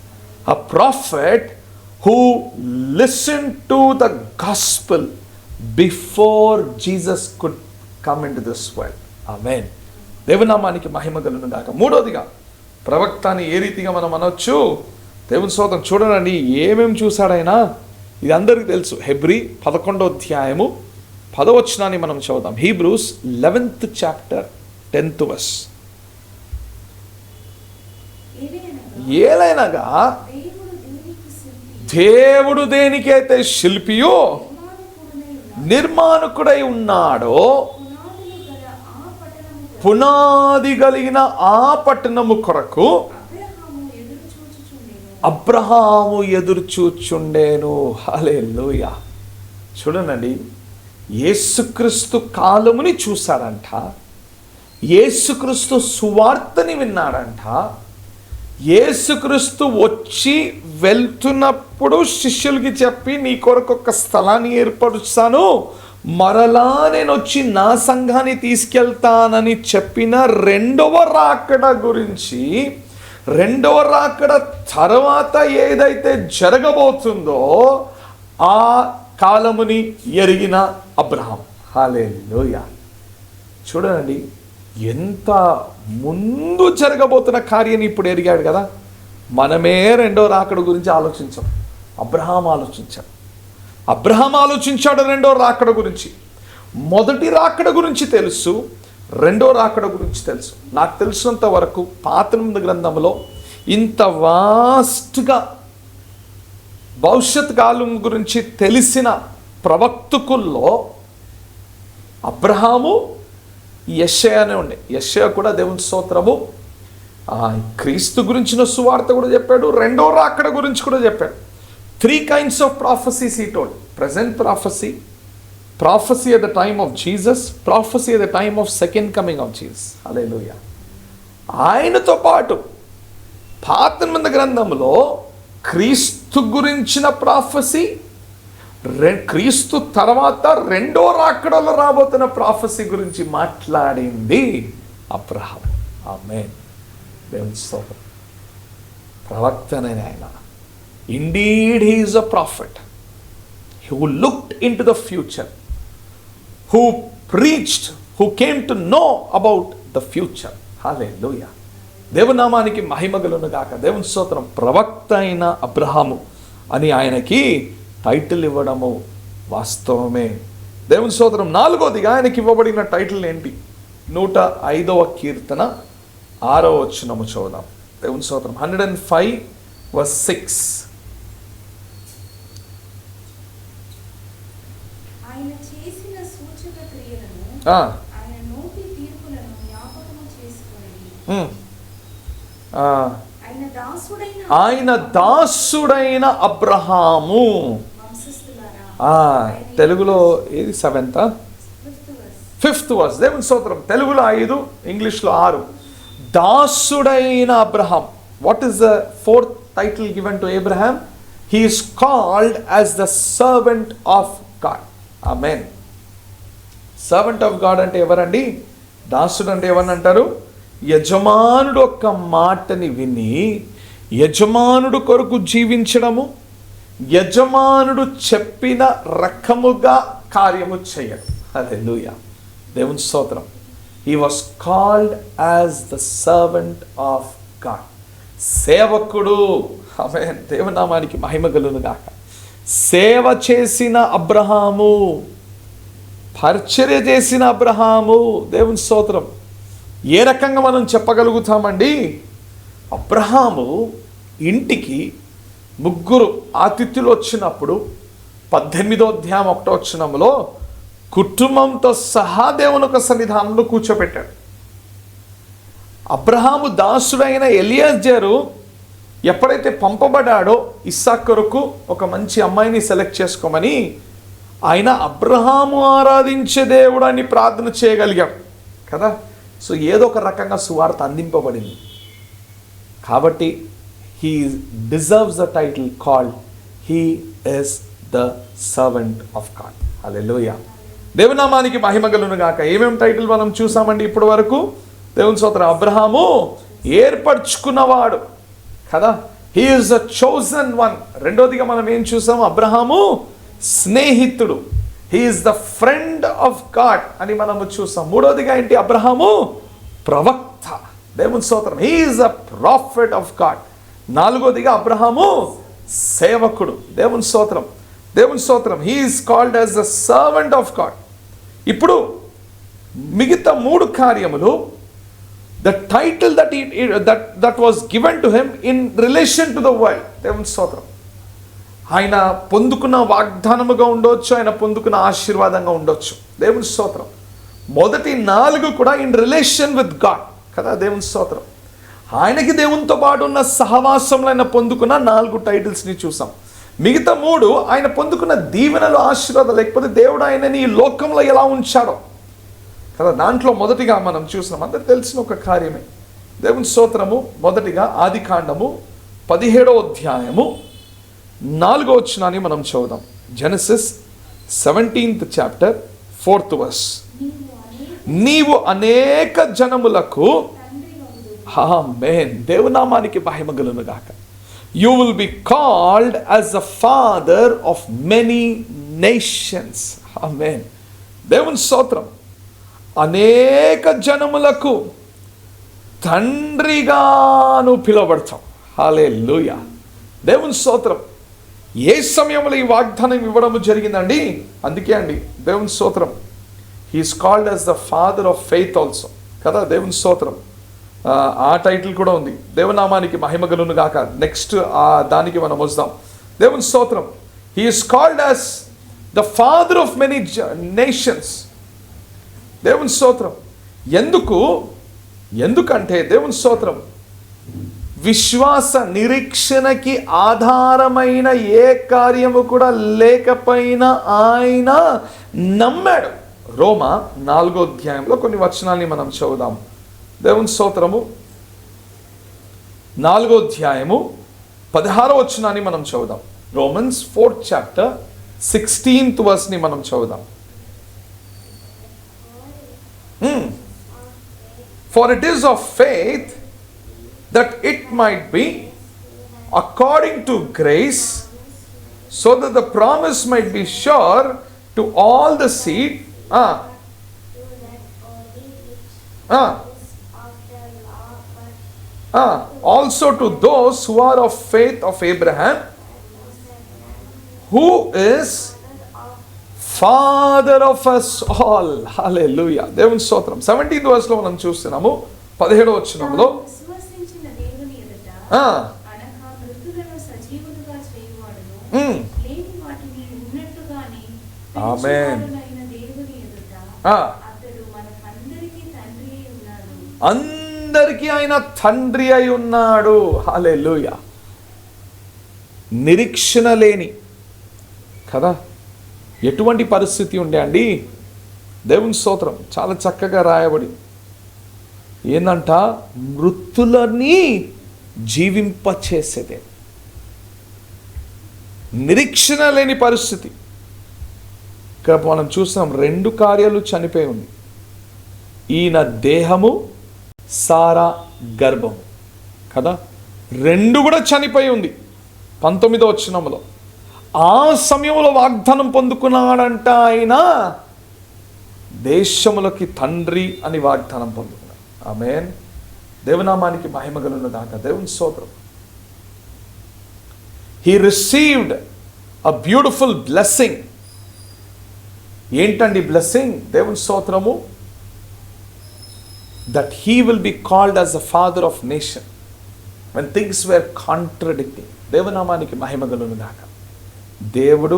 A prophet who listened to the gospel before Jesus could come into this world. Amen. దేవునామానికి మహిమ కలుగును గాక. మూడోదిగా ప్రవక్త అని ఏ రీతిగా మనం అనొచ్చు? దేవుని స్తోత్రం. చూడండి ఏమేమి చూశాడైనా, ఇది అందరికీ తెలుసు. హెబ్రీ 11వ అధ్యాయము 10వ వచనాన్ని మనం చదువుదాం. Hebrews 11th chapter 10th verse. ఏలైనగా దేవుడు దేనికైతే శిల్పియో నిర్మాణకుడై ఉన్నాడో, పునాది కలిగిన ఆ పట్టణము కొరకు అబ్రహాము ఎదురు చూచుండేను. హల్లెలూయా. చూడండి, యేసుక్రీస్తు కాలముని చూశాడంట, యేసుక్రీస్తు సువార్తని విన్నాడంట, యేసుక్రీస్తు వచ్చి వెళ్తున్నప్పుడు శిష్యులకి చెప్పి నీ కొరకు ఒక స్థలాన్ని ఏర్పరుస్తాను, మరలా నేను వచ్చి నా సంఘాన్ని తీసుకెళ్తానని చెప్పిన రెండవ రాకడ గురించి, రెండవ రాకడ తర్వాత ఏదైతే జరగబోతుందో ఆ కాలముని ఎరిగిన అబ్రహాం. హల్లెలూయా. చూడండి, ఎంత ముందు జరగబోతున్న కార్యాన్ని ఇప్పుడు ఎరిగాడు కదా. మనమే రెండో రాకడ గురించి ఆలోచించాం, అబ్రహాం ఆలోచించాడు. అబ్రహాం ఆలోచించాడు రెండో రాకడ గురించి. మొదటి రాకడ గురించి తెలుసు, రెండో రాకడ గురించి తెలుసు. నాకు తెలిసినంత వరకు పాత నిబంధన గ్రంథంలో ఇంత వాస్ట్గా భవిష్యత్ కాలం గురించి తెలిసిన ప్రవక్తకుల్లో అబ్రహాము, యెషయానే ఉండే. యెషయా కూడా దేవుని స్తోత్రము క్రీస్తు గురించిన సువార్త కూడా చెప్పాడు, రెండో రాకడ గురించి కూడా చెప్పాడు. 3 kinds of prophecies he told. Present prophecy, prophecy at the time of Jesus, prophecy at the time of second coming of Jesus. Hallelujah. ఆయనతో పాటు పాత నిబంధన గ్రంథంలో క్రీస్తు గురించిన ప్రాఫెసీ, క్రీస్తు తర్వాత రెండో రాకడలో రాబోతున్న ప్రాఫెసీ గురించి మాట్లాడింది అబ్రహాం. ఆమేన్. దేవుని స్తోత్రం. ప్రవక్తనైన ఆయన. Indeed, he is a prophet who looked into the future, who preached, who came to know about the future. Hallelujah. దేవునామానికి మహిమ కలుగును గాక. దేవుని స్తోత్రం. ప్రవక్త అయిన అబ్రహాము అని ఆయనకి టైటిల్ ఇవ్వడము వాస్తవమే. దేవుని స్తోత్రం. 4వదిగా ఆయనకి ఇవ్వబడిన టైటిల్ ఏంటి? 105వ కీర్తన 6వ వచనము చూద్దాం. దేవుని స్తోత్రం. 105 verse 6. ఆయన చేసిన సూచక క్రియలను, ఆయన నోటి తీర్పులను జ్ఞాపకము చేసుకొనిడి. ఆయన దాసుడైన అబ్రహాము. తెలుగులో ఏది 7th 5th verse. దేవుని స్తోత్రం. తెలుగులో 5, ఇంగ్లీష్లో 6. దాసుడైన Abraham. What is the 4th title given to Abraham? He is called as the servant of God. Amen. Servant of God అంటే ఎవరండి? దాసుడు అంటే ఎవరిని అంటారు? యజమానుడు ఒక మాటని విని యజమానుడు కొరకు జీవించడము, యజమానుడు చెప్పిన రకముగా కార్యము చేయడం. హల్లెలూయా. దేవుని స్తోత్రం. He was called as the servant of God. సేవకుడు. ఆమేన్. దేవునామానికి మహిమ కలుగును గాక. సేవ చేసిన అబ్రహాము, పరిచర్య చేసిన అబ్రహాము. దేవుని స్తోత్రం. ఏ రకంగా మనం చెప్పగలుగుతామండి? అబ్రహాము ఇంటికి 3 అతిథులు వచ్చినప్పుడు 18వ అధ్యాయం 1వ వచనంలో కుటుంబంతో సహా దేవుని యొక్క సన్నిధానంలో కూర్చోబెట్టాడు. అబ్రహాము దాసుడైన ఎలియాజరు ఎప్పుడైతే పంపబడాడో ఇస్సాకు కొరకు ఒక మంచి అమ్మాయిని సెలెక్ట్ చేసుకోమని, ఆయన అబ్రహాము ఆరాధించే దేవుడు అని ప్రార్థన చేయగలిగాడు కదా. సో ఏదో ఒక రకంగా సువార్త అందింపబడింది. కాబట్టి he deserves the title called he is the servant of God. Hallelujah. దేవునామానికి మహిమ కలుగును గాక. ఏమేమి టైటిల్ మనం చూసామండి ఇప్పటి వరకు? దేవుని స్తోత్రం. అబ్రహాము ఏర్పరచుకున్నవాడు కదా. He is the chosen one. రెండోదిగా మనం ఏం చూసాము, అబ్రహాము స్నేహితుడు. He is the friend of God అని మనము చూసాం. మూడోదిగా ఏంటి, అబ్రహాము ప్రవక్త. దేవుని స్తోత్రం. He is the prophet of God. నాలుగోదిగా అబ్రహాము సేవకుడు. దేవుని స్తోత్రం, దేవుని స్తోత్రం. He is called as the servant of God. ఇప్పుడు మిగతా 3 కార్యములు, the title that was given to him in relation to the world. దేవుని స్తోత్రం. ఆయన పొందుకున్న వాగ్దానముగా ఉండొచ్చు, ఆయన పొందుకున్న ఆశీర్వాదంగా ఉండొచ్చు. దేవుని స్తోత్రం. మొదటి 4 కూడా ఇన్ రిలేషన్ విత్ గాడ్ కదా. దేవుని స్తోత్రం. ఆయనకి దేవునితో పాటు ఉన్న సహవాసంలో ఆయన పొందుకున్న 4 టైటిల్స్ని చూసాం. మిగతా 3 ఆయన పొందుకున్న దీవెనలు, ఆశీర్వాదాలు, లేకపోతే దేవుడు ఆయనని ఈ లోకంలో ఎలా ఉంచాడో కదా. దాంట్లో మొదటిగా మనం చూసినాం, అందరికి తెలిసిన ఒక కార్యమే. దేవుని స్తోత్రము. మొదటిగా ఆదికాండము 17వ అధ్యాయము 4వ వచనాన్ని మనం చదువుదాం. Genesis 17th chapter 4th verse. నీవు అనేక జనములకు, ఆమేన్, దేవునామానికి మహిమ కలుగును గాక. You will be called as the father of many nations. Amen. దేవుని స్తోత్రం. అనేక జనములకు తండ్రిగాను పిలువబడతాం. హల్లెలూయా. దేవుని స్తోత్రం. ఏ సమయంలో ఈ వాగ్దానం ఇవ్వడం జరిగిందండి? అందుకే అండి దేవుని స్తోత్రం. He is called as the father of faith also కదా. దేవుని స్తోత్రం. ఆ టైటిల్ కూడా ఉంది. దేవనామానికి మహిమ కలుగును గాక. నెక్స్ట్ దానికి మనం వస్తాం. దేవుని స్తోత్రం. He is called as the father of many nations. దేవుని స్తోత్రం. ఎందుకంటే దేవుని స్తోత్రం, విశ్వాస నిరీక్షణకి ఆధారమైన ఏ కార్యము కూడా లేకపోయినా ఆయన నమ్మాడు. రోమా 4వ అధ్యాయంలో కొన్ని వచనాల్ని మనం చదువుదాం. దేవుని స్తోత్రము. 4వ అధ్యాయము 16వ వచనాన్ని మనం చదువుదాం. Romans 4th chapter 16th verse ని మనం చదువుదాం. For it is of faith that it might be according to grace, so that the promise might be sure to all the seed. Also to those who are of faith of Abraham, who is father of us all. Hallelujah. దేవుని స్తోత్రం. 17th verse లో మనం చూస్తున్నాము. 17వ వచనంలో విశ్వసించిన దేవుని ఎదుట అనగా మృతులను సజీవులుగా చేయువాడును, లేని వాటిని ఉన్నట్టుగానే పిలిచేవాడునైన దేవుని ఎదుట అతడు మనకందరికీ తండ్రి అయి ఉన్నాడు. అందరికీ ఆయన తండ్రి అయి ఉన్నాడు. హల్లెలూయా. నిరీక్షణ లేని కదా ఎటువంటి పరిస్థితి ఉండే అండి? దేవుని స్తోత్రం. చాలా చక్కగా రాయబడి ఏందంట, మృతులని జీవింపచేసేదే. నిరీక్షణ లేని పరిస్థితి. ఇక్కడ మనం చూసాం 2 కార్యాలు చనిపోయి ఉంది. ఈయన దేహము, సారా గర్భం కదా, 2 కూడా చనిపోయి ఉంది. 19వ వచనంలో ఆ సమయంలో వాగ్దానం పొందుకున్నాడంట. ఆయన దేశములకి తండ్రి అని వాగ్దానం పొందుకున్నాడు. ఆమేన్. దేవనామానికి మహిమ కలుగును గాక. దేవుని స్తోత్రం. He received a beautiful blessing. ఏంటండి బ్లెస్సింగ్? దేవుని స్తోత్రము. That he will be called as the father of nation when things were contradicting. దేవనామానికి మహిమ కలుగును గాక. దేవుడు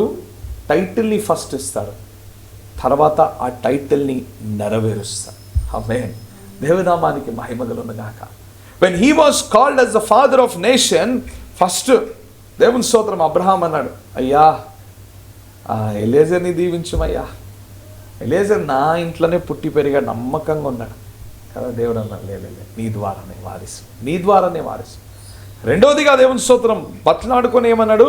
టైటిల్ని ఫస్ట్ ఇస్తాడు, తర్వాత ఆ టైటిల్ని నెరవేరుస్తాడు. ఆమేన్. దేవనామానికి మహిమ కలుగును గాక. when he was called as the father of nation, first దేవుని స్తోత్రం, అబ్రహాం అన్నాడు, అయ్యా ఎలీజర్ని దీవించుమయ్యా. ఎలీజర్ నా ఇంట్లోనే పుట్టి పెరిగా నమ్మకంగా ఉన్నాడు కదా. దేవుడు అన్నాడు, లేదు నీ ద్వారానే వారిసు, నీ ద్వారానే వారిసు. రెండోదిగా దేవుని స్తోత్రం బట్లాడుకొని ఏమన్నాడు,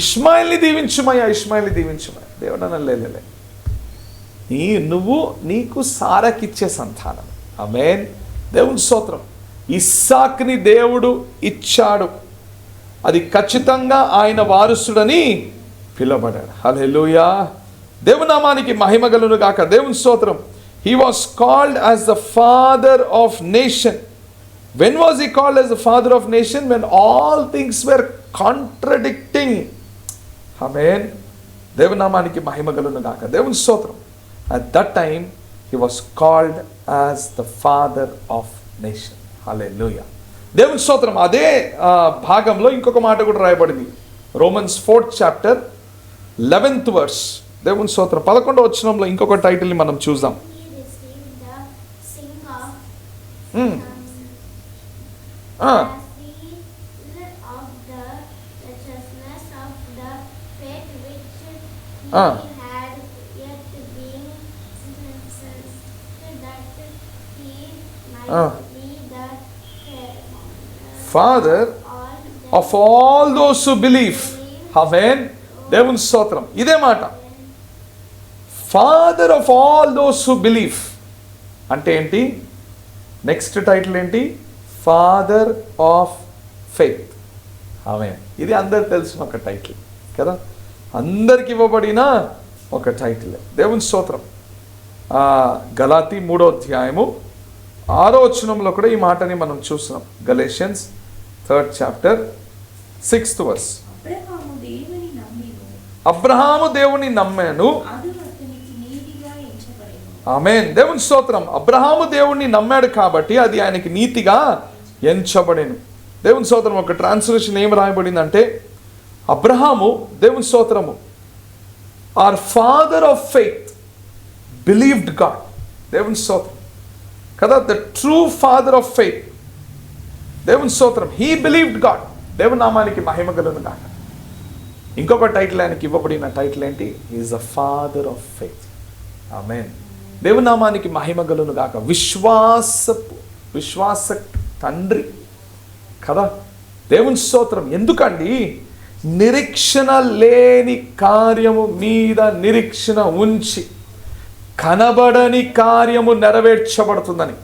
ఇష్మాయిల్ని దీవించుమయ్యా, ఇష్మాయిల్ని దీవించుమయ్యా. దేవుడు అన్నాడు, లేలే నువ్వు నీకు సారాకిచ్చే సంతానం. ఆమేన్. దేవుని స్తోత్రం. ఇస్సాకుని దేవుడు ఇచ్చాడు. అది ఖచ్చితంగా ఆయన వారసుడని పిలువబడ్డాడు. హల్లెలూయా. దేవుని నామానికి మహిమ కలుగును గాక. దేవుని స్తోత్రం. He was called as the father of nation. When was he called as the father of nation? When all things were contradicting. Amen. దేవుని నామానికి మహిమ కలుగును గాక. దేవుని స్తోత్రం. At that time he was called as the father of nation. Hallelujah. దేవుని స్తోత్రం. అదే భాగంలో ఇంకొక మాట కూడా రాయబడింది. Romans 4th chapter 11th verse. దేవుని స్తోత్రం. 11వ వచనంలో ఇంకొక టైటిల్ని మనం చూద్దాం. He received the sing of Hmm. as seal of the righteousness of the faith which he Ah. had yet being sentenced that he might Ah. be the Father all of all those who believe. Amen. దేవుని స్తోత్రం. ఇదే మాట. Father of all those who believe అంటే ఏంటి? Next title ఏంటి? Father of faith. Amen. ఇది అందరికి తెలిసిన ఒక టైటిల్ కదా, అందరికి ఇవ్వబడిన ఒక టైటిల్. దేవుని స్తోత్రం. గలాతీ 3వ అధ్యాయము 6వ వచనంలో కూడా ఈ మాటని మనం చూస్తున్నాం. Galatians 3rd chapter 6th verse. Abraham దేవుని నమ్మెను, అబ్రహాము దేవుని నమ్మాను, అది అతనికి నీతిగా ఎంచబడెను. ఆమేన్. దేవుని స్తోత్రం. అబ్రహాము దేవుణ్ణి నమ్మాడు కాబట్టి అది ఆయనకి నీతిగా ఎంచబడెను. దేవుని స్తోత్రం. ఒక ట్రాన్స్లేషన్ ఏం రాయబడిందంటే, అబ్రహాము దేవుని స్తోత్రము are father of faith believed God. దేవుని స్తోత్రం కదా, the true father of faith. దేవుని స్తోత్రం. He believed God. దేవుని నామానికి మహిమ కలుగును గాక. ఇంకొక టైటిల్ ఆయనకి ఇవ్వబడిన టైటిల్ ఏంటి? Is the father of faith. Amen. దేవుని నామానికి మహిమ కలుగును గాక. విశ్వాస తండ్రి కదా. దేవుని స్తోత్రం. ఎందుకండి? నిరీక్షణ లేని కార్యము మీద నిరీక్షణ ఉంచి కనబడని కార్యము నెరవేర్చబడుతుందని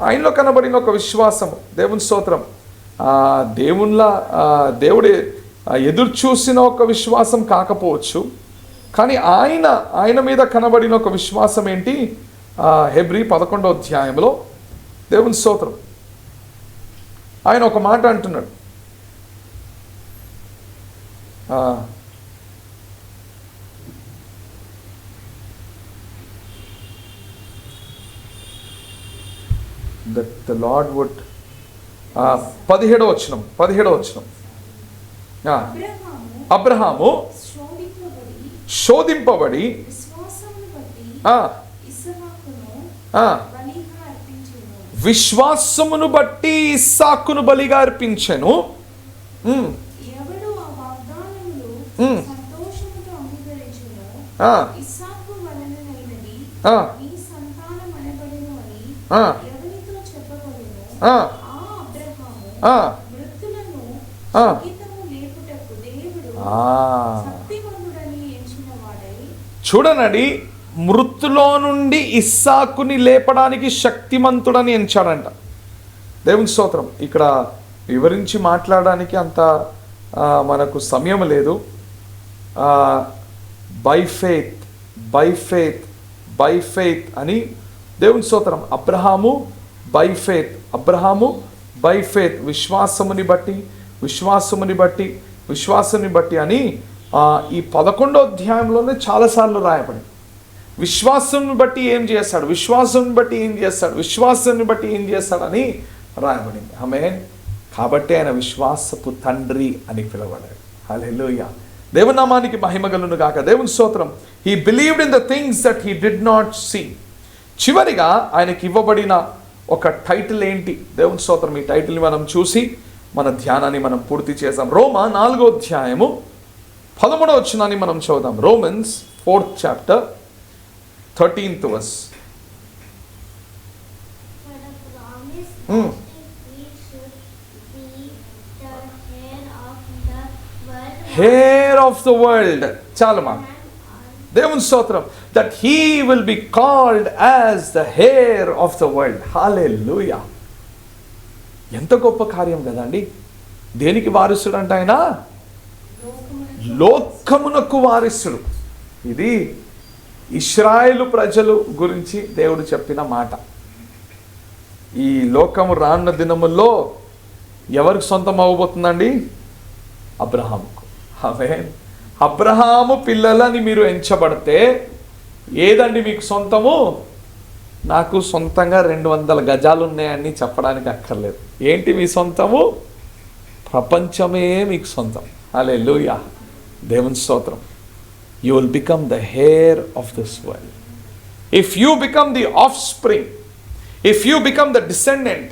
ఆయనలో కనబడిన ఒక విశ్వాసము. దేవుని స్తోత్రం. దేవుడు ఎదురు చూసిన ఒక విశ్వాసం కాకపోవచ్చు, కానీ ఆయన మీద కనబడిన ఒక విశ్వాసం ఏంటి? హెబ్రీ 11వ అధ్యాయంలో దేవుని స్తోత్రం ఆయన ఒక మాట అంటున్నాడు. that the Lord would 17వ వచనం అబ్రహాము శోధింపబడి విశ్వాసమును బట్టి ఇస్సాకును బలిగా అర్పించెను. ఎవడు ఆ వాగ్దానములు సంతోషముతో అంగీకరించును, ఇస్సాకు వలననైనది నీ సంతానం అనబడును అని ఎవరితో చెప్పబడును. ఆ అబ్రహాము మృతులను జీవితము లేపుటకు దేవుడు శక్తిమంతుడని ఎంచిన వాడై. చూడనండి, మృతులో నుండి ఇస్సాకుని లేపడానికి శక్తిమంతుడని ఎంచాడంట. దేవుని స్తోత్రం. ఇక్కడ వివరించి మాట్లాడడానికి అంత మనకు సమయం లేదు. బై ఫెయిత్ అని దేవుని స్తోత్రం. అబ్రహాము బై ఫెయిత్ విశ్వాసముని బట్టి అని ఈ 11వ అధ్యాయంలోనే చాలాసార్లు రాయబడింది. విశ్వాసం బట్టి ఏం చేస్తాడని రాయబడింది. ఆమేన్. కాబట్టి ఆయన విశ్వాసపు తండ్రి అని పిలువబడ్డాడు. హల్లెలూయా. దేవుని నామానికి మహిమ కలుగును గాక. దేవుని స్తోత్రం. He believed in the things that he did not see. చివరిగా ఆయనకి ఇవ్వబడిన ఒక టైటిల్ ఏంటి? దేవుని స్తోత్రం. ఈ టైటిల్ని మనం చూసి మన ధ్యానాన్ని మనం పూర్తి చేద్దాం. రోమా 4వ అధ్యాయము 13వ వచనాన్ని మనం చదువుదాం. Romans 4th chapter 13th verse. For the promise that we should be the hair of the world. చాలమా. దేవుని స్తోత్రం. That he will be called as the hair of the world. Hallelujah. ఎంత గొప్ప కార్యం కదండి. దేనికి వారసుడు అంటే ఆయన? లోకమునకు వారసుడు. ఇది ఇశ్రాయేలు ప్రజలు గురించి దేవుడు చెప్పిన మాట. ఈ లోకము రానున్న దినముల్లో ఎవరికి సొంతం అవ్వబోతుందండి? అబ్రహాముకు. ఆమేన్. అబ్రహాము పిల్లలని మీరు ఎంచబడితే ఏదండి మీకు సొంతము? నాకు సొంతంగా 200 గజాలు ఉన్నాయని చెప్పడానికి అక్కర్లేదు. ఏంటి మీ సొంతము? ప్రపంచమే మీకు సొంతం. హల్లెలూయా, దేవుని స్తోత్రం. You will become the heir of this world. If you become the offspring, if you become the descendant,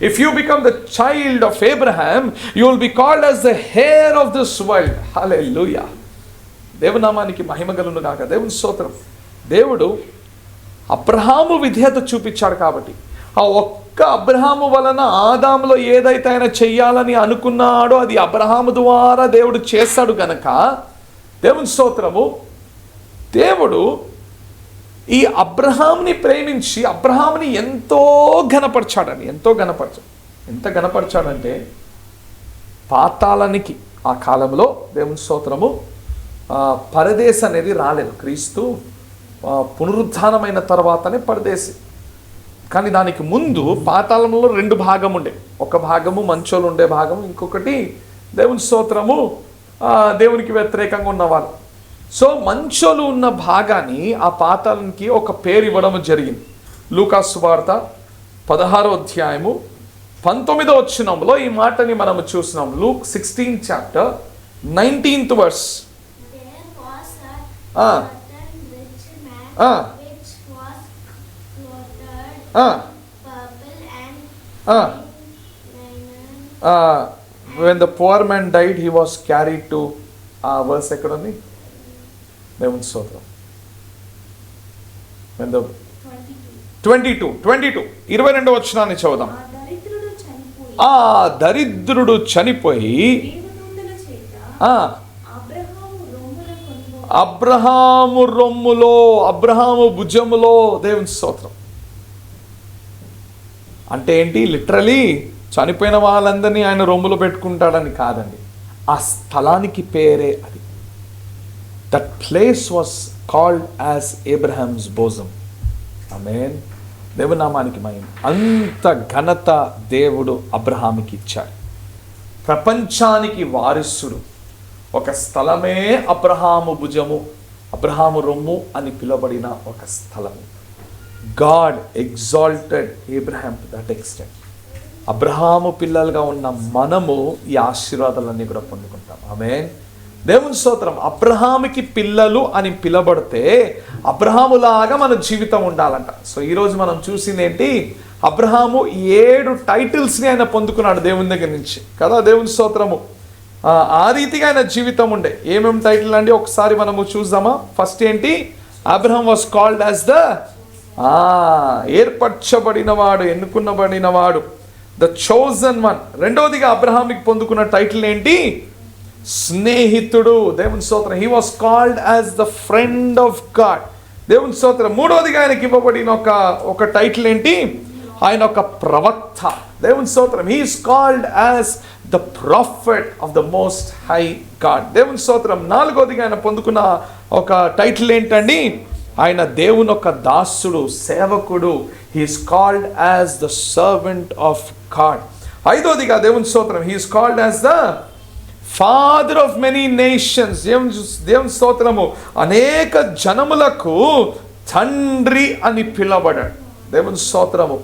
if you become the child of Abraham, you will be called as the heir of this world. Hallelujah. దేవునామానికి మహిమ కలుగును గాక. దేవుని స్తోత్రం. దేవుడు అబ్రహాము విధేయత చూపించాడు కాబట్టి, ఆ ఒక్క అబ్రహాము వలన ఆదాములో ఏదైతే ఆయన చెయ్యాలని అనుకున్నాడో అది అబ్రహాము ద్వారా దేవుడు చేశాడు గనక, దేవుని స్తోత్రము, దేవుడు ఈ అబ్రహాంని ప్రేమించి అబ్రహాంని ఎంతో ఘనపరిచాడని, ఎంత ఘనపరిచాడంటే పాతాళానికి ఆ కాలంలో దేవుని స్తోత్రము పరదేశం అనేది రాలేదు. క్రీస్తు పునరుద్ధానమైన తర్వాతనే పరదేశి. కానీ దానికి ముందు పాతాళంలో 2 భాగం ఉండే. ఒక భాగము మంచోళ్ళు ఉండే భాగం, ఇంకొకటి దేవుని స్తోత్రము దేవునికి వ్యతిరేకంగా ఉన్నవాళ్ళు. సో మంచోళ్ళు ఉన్న భాగాన్ని ఆ పాతాళానికి ఒక పేరు ఇవ్వడం జరిగింది. లూకాసు సువార్త 16వ అధ్యాయము 19వ వచనంలో ఈ మాటని మనం చూస్తున్నాం. Luke 16 chapter 19th verse. There was a certain rich man which was clothed purple and linen. When the poor man died, he was carried to verse ఎక్కడ ఉంది? దేవుని స్తోత్రం. When the 22 22వ వచనాన్ని చదువుదాం. ఆ దరిద్రుడు చనిపోయి అబ్రహాము రొమ్ములో, అబ్రహాము భుజములో, దేవుని స్తోత్రం. అంటే ఏంటి? లిటరలీ చనిపోయిన వాళ్ళందరినీ ఆయన రొమ్ములో పెట్టుకుంటాడని కాదండి. ఆ స్థలానికి పేరే అది. That place was called as Abraham's bosom. Amen. దేవునామానికి మహిమ. అంత ఘనత దేవుడు అబ్రహాముకి ఇచ్చాడు. ప్రపంచానికి వారసుడు. ఒక స్థలమే అబ్రహాము భుజము, అబ్రహాము రొమ్ము అని పిలువబడిన ఒక స్థలము. God exalted Abraham to that extent. Abraham పిల్లలుగా ఉన్న మనము ఈ ఆశీర్వాదాలన్నీ కూడా పొందుకుంటాం. ఆమేన్. దేవుని స్తోత్రం. అబ్రహాముకి పిల్లలు అని పిలబడితే అబ్రహాములాగా మన జీవితం ఉండాలంట. సో ఈరోజు మనం చూసింది ఏంటి? అబ్రహాము 7 టైటిల్స్ని ఆయన పొందుకున్నాడు దేవుని దగ్గర నుంచి కదా. దేవుని స్తోత్రము. ఆ రీతిగా ఆయన జీవితం ఉండే. ఏమేమి టైటిల్ అండి ఒకసారి మనము చూద్దామా? ఫస్ట్ ఏంటి? Abraham was called as the ఏర్పరచబడినవాడు, ఎన్నుకున్నబడినవాడు, ద చోజన్ వన్. రెండవదిగా అబ్రహాంకి పొందుకున్న టైటిల్ ఏంటి? స్నేహితుడు. దేవుని స్తోత్రం. He was called as the friend of God. దేవుని స్తోత్రం. మూడవదిగా ఆయనకి ఇవ్వబడిన ఒక టైటిల్ ఏంటి? ఆయన ఒక ప్రవక్త. దేవుని స్తోత్రం. He is called as the prophet of the most high God. దేవుని స్తోత్రం. నాలుగవదిగా ఆయన పొందుకున్న ఒక టైటిల్ ఏంటండి? ఆయన దేవుని ఒక దాసుడు, సేవకుడు. He is called as the servant of God. ఐదవదిగా దేవుని స్తోత్రం, he is called as the father of many nations. దేవుని స్తోత్రము. అనేక జనములకు తండ్రి అని పిలవబడాడు. దేవుని స్తోత్రము.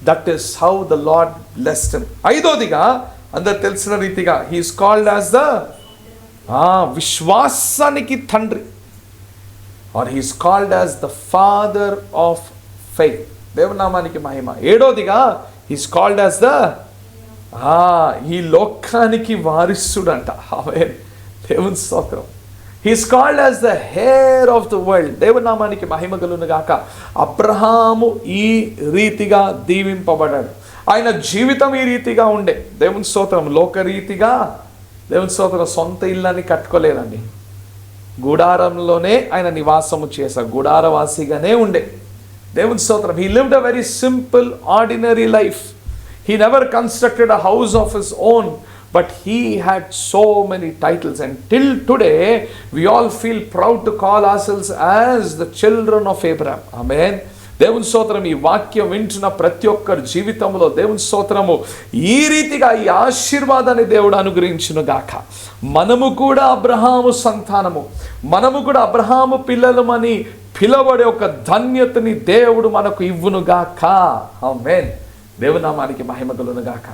That is how the Lord blessed him. ఐదోదిగా అందరు తెలిసిన రీతిగా he is called as the విశ్వాసానికి తండ్రి, or he is called as the father of faith. దేవునామానికి మహిమ. ఏడోదిగా he is called as the ఈ లోకానికి వారసుడంట. ఆమేన్. దేవుని స్తోత్రం. He is called as the heir of the world. దేవునామానికి మహిమ కలుగును గాక. అబ్రహాము ఈ రీతిగా దీవింపబడాడు. ఆయన జీవితం ఈ రీతిగా ఉండే. దేవుని స్తోత్రం. లోకరీతిగా దేవుని స్తోత్రం సొంత ఇల్లని కట్టుకోలేదండి. గుడారంలోనే ఆయన నివాసము చేశారు. గుడారవాసిగానే ఉండే. దేవుని స్తోత్రం. He lived a very simple ordinary life. He never constructed a house of his own, but he had so many titles. And till today, we all feel proud to call ourselves as the children of Abraham. Amen. దేవుని స్తోత్రం. ఈ వాక్యం వింటున్న ప్రతి ఒక్కరి జీవితంలో దేవుని స్తోత్రము ఈ రీతిగా ఈ ఆశీర్వాదాన్ని దేవుడు అనుగ్రహించును గాక. మనము కూడా అబ్రహాము సంతానము, మనము కూడా అబ్రహాము పిల్లలమని పిలవడే ఒక ధన్యతని దేవుడు మనకు ఇవ్వును గాక. ఆమేన్. దేవుని నామానికి మహిమ కలుగును గాక.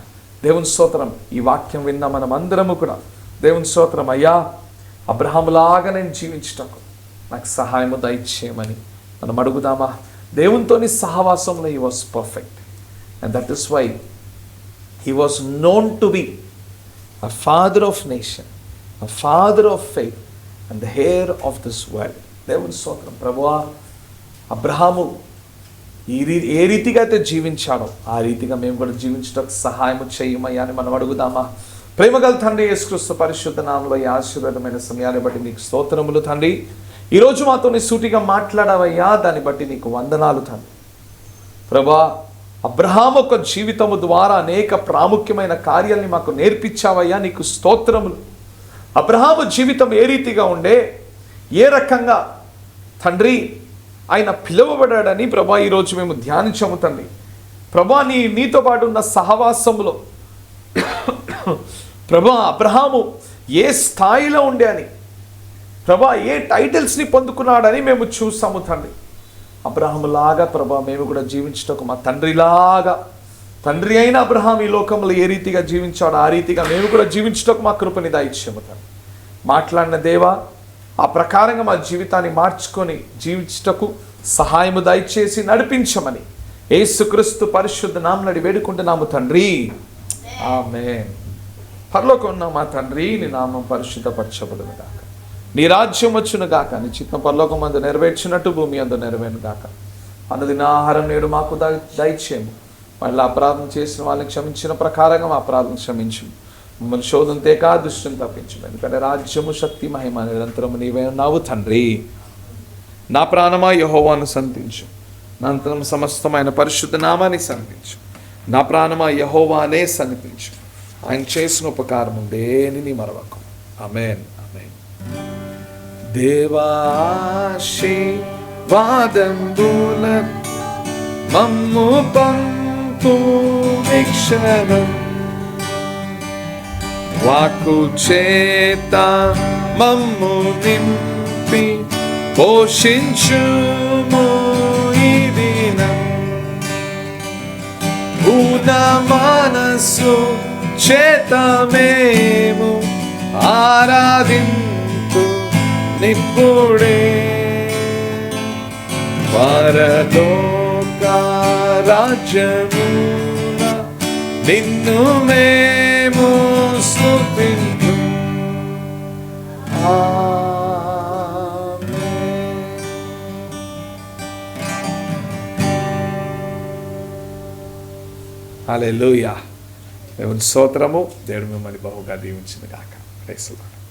దేవుని స్తోత్రం. ఈ వాక్యం విన్న మనం అందరము కూడా దేవుని స్తోత్రం, అయ్యా అబ్రహాములాగా నేను జీవించటకు నాకు సహాయము దయచేయమని మనం అడుగుదామా? దేవునితోని సహవాసంలో he was perfect, and that is why he was known to be a father of nation, a father of faith, and the heir of this world. దేవుని స్తోత్రం. ప్రభువా, అబ్రహాము ఏ రీతిగా అయితే జీవించాడో ఆ రీతిగా మేము కూడా జీవించడానికి సహాయం చేయమయ్యా అని మనం అడుగుదామా? ప్రేమగల తండ్రి, యేసుక్రీస్తు పరిశుద్ధ నామములో ఈ ఆశీర్వాదమైన సమయాన్ని బట్టి నీకు స్తోత్రములు తండ్రి. ఈరోజు మాతో నీ సూటిగా మాట్లాడవయ్యా, దాన్ని బట్టి నీకు వందనాలు తండ్రి. ప్రభా, అబ్రహాము ఒక జీవితము ద్వారా అనేక ప్రాముఖ్యమైన కార్యాలని మాకు నేర్పించావయ్యా, నీకు స్తోత్రములు. అబ్రహాము జీవితం ఏ రీతిగా ఉండే, ఏ రకంగా తండ్రి ఆయన పిలువబడాడని ప్రభా ఈరోజు మేము ధ్యానించము తండ్రి. ప్రభా, నీతో పాటు ఉన్న సహవాసములో ప్రభా అబ్రహాము ఏ స్థాయిలో ఉండే అని, ప్రభా ఏ టైటిల్స్ని పొందుకున్నాడని మేము చూసాము తండ్రి. అబ్రహాములాగా ప్రభా మేము కూడా జీవించటకు, మా తండ్రిలాగా, తండ్రి అయిన అబ్రహాం ఈ లోకంలో ఏ రీతిగా జీవించాడో ఆ రీతిగా మేము కూడా జీవించటకు మా కృపని దయచేయము తండ్రి. మాట్లాడిన దేవా, ఆ ప్రకారంగా మా జీవితాన్ని మార్చుకొని జీవించటకు సహాయము దయచేసి నడిపించమని యేసుక్రీస్తు పరిశుద్ధ నామమున వేడుకుంటున్నాము తండ్రి. ఆమేన్. పరలోకం ఉన్న మా తండ్రి, నీ నామం పరిశుద్ధపరచబడును గాక, నీ రాజ్యం వచ్చును గాక, నీ చిత్తం పరలోకం అందు నెరవేర్చినట్టు భూమి అందు నెరవేరును గాక. అనుదిన ఆహారం నేడు మాకు దయచేయము, మళ్ళీ అపరాధం చేసిన వాళ్ళని క్షమించిన ప్రకారంగా మా అపరాధం క్షమించు, మమ్మల్ని శోధన తేక దుష్టుని తప్పించము. ఎందుకంటే రాజ్యము, శక్తి, మహిమ నిరంతరము నీవే ఉన్నావు తండ్రి. నా ప్రాణమా యెహోవాను సంతించు, నా అంతరం సమస్తమైన పరిశుద్ధ నామాన్ని సంతించు. నా ప్రాణమా యెహోవానే సన్నిధించు, ఆయన చేసిన ఉపకారము దేనిని మరవకు. ఆమేన్. ఆమేన్. దేవాశీర్వాదంబుల మమ్ము పంపు వీక్షణం, వాక్కు చేత మమ్ము నింపి పోషించుము ఈ దినం. పూర్ణ మనస్సు చేత మేము ఆరాధింతు నిప్పుడే, పరలోక రాజ్యమున నిన్ను మేము స్తుతింతు. హల్లెలూయా. దేవుని స్తోత్రము. దేవుడు మిమ్మల్ని బహుగా దీవించును గాక. Praise the lord.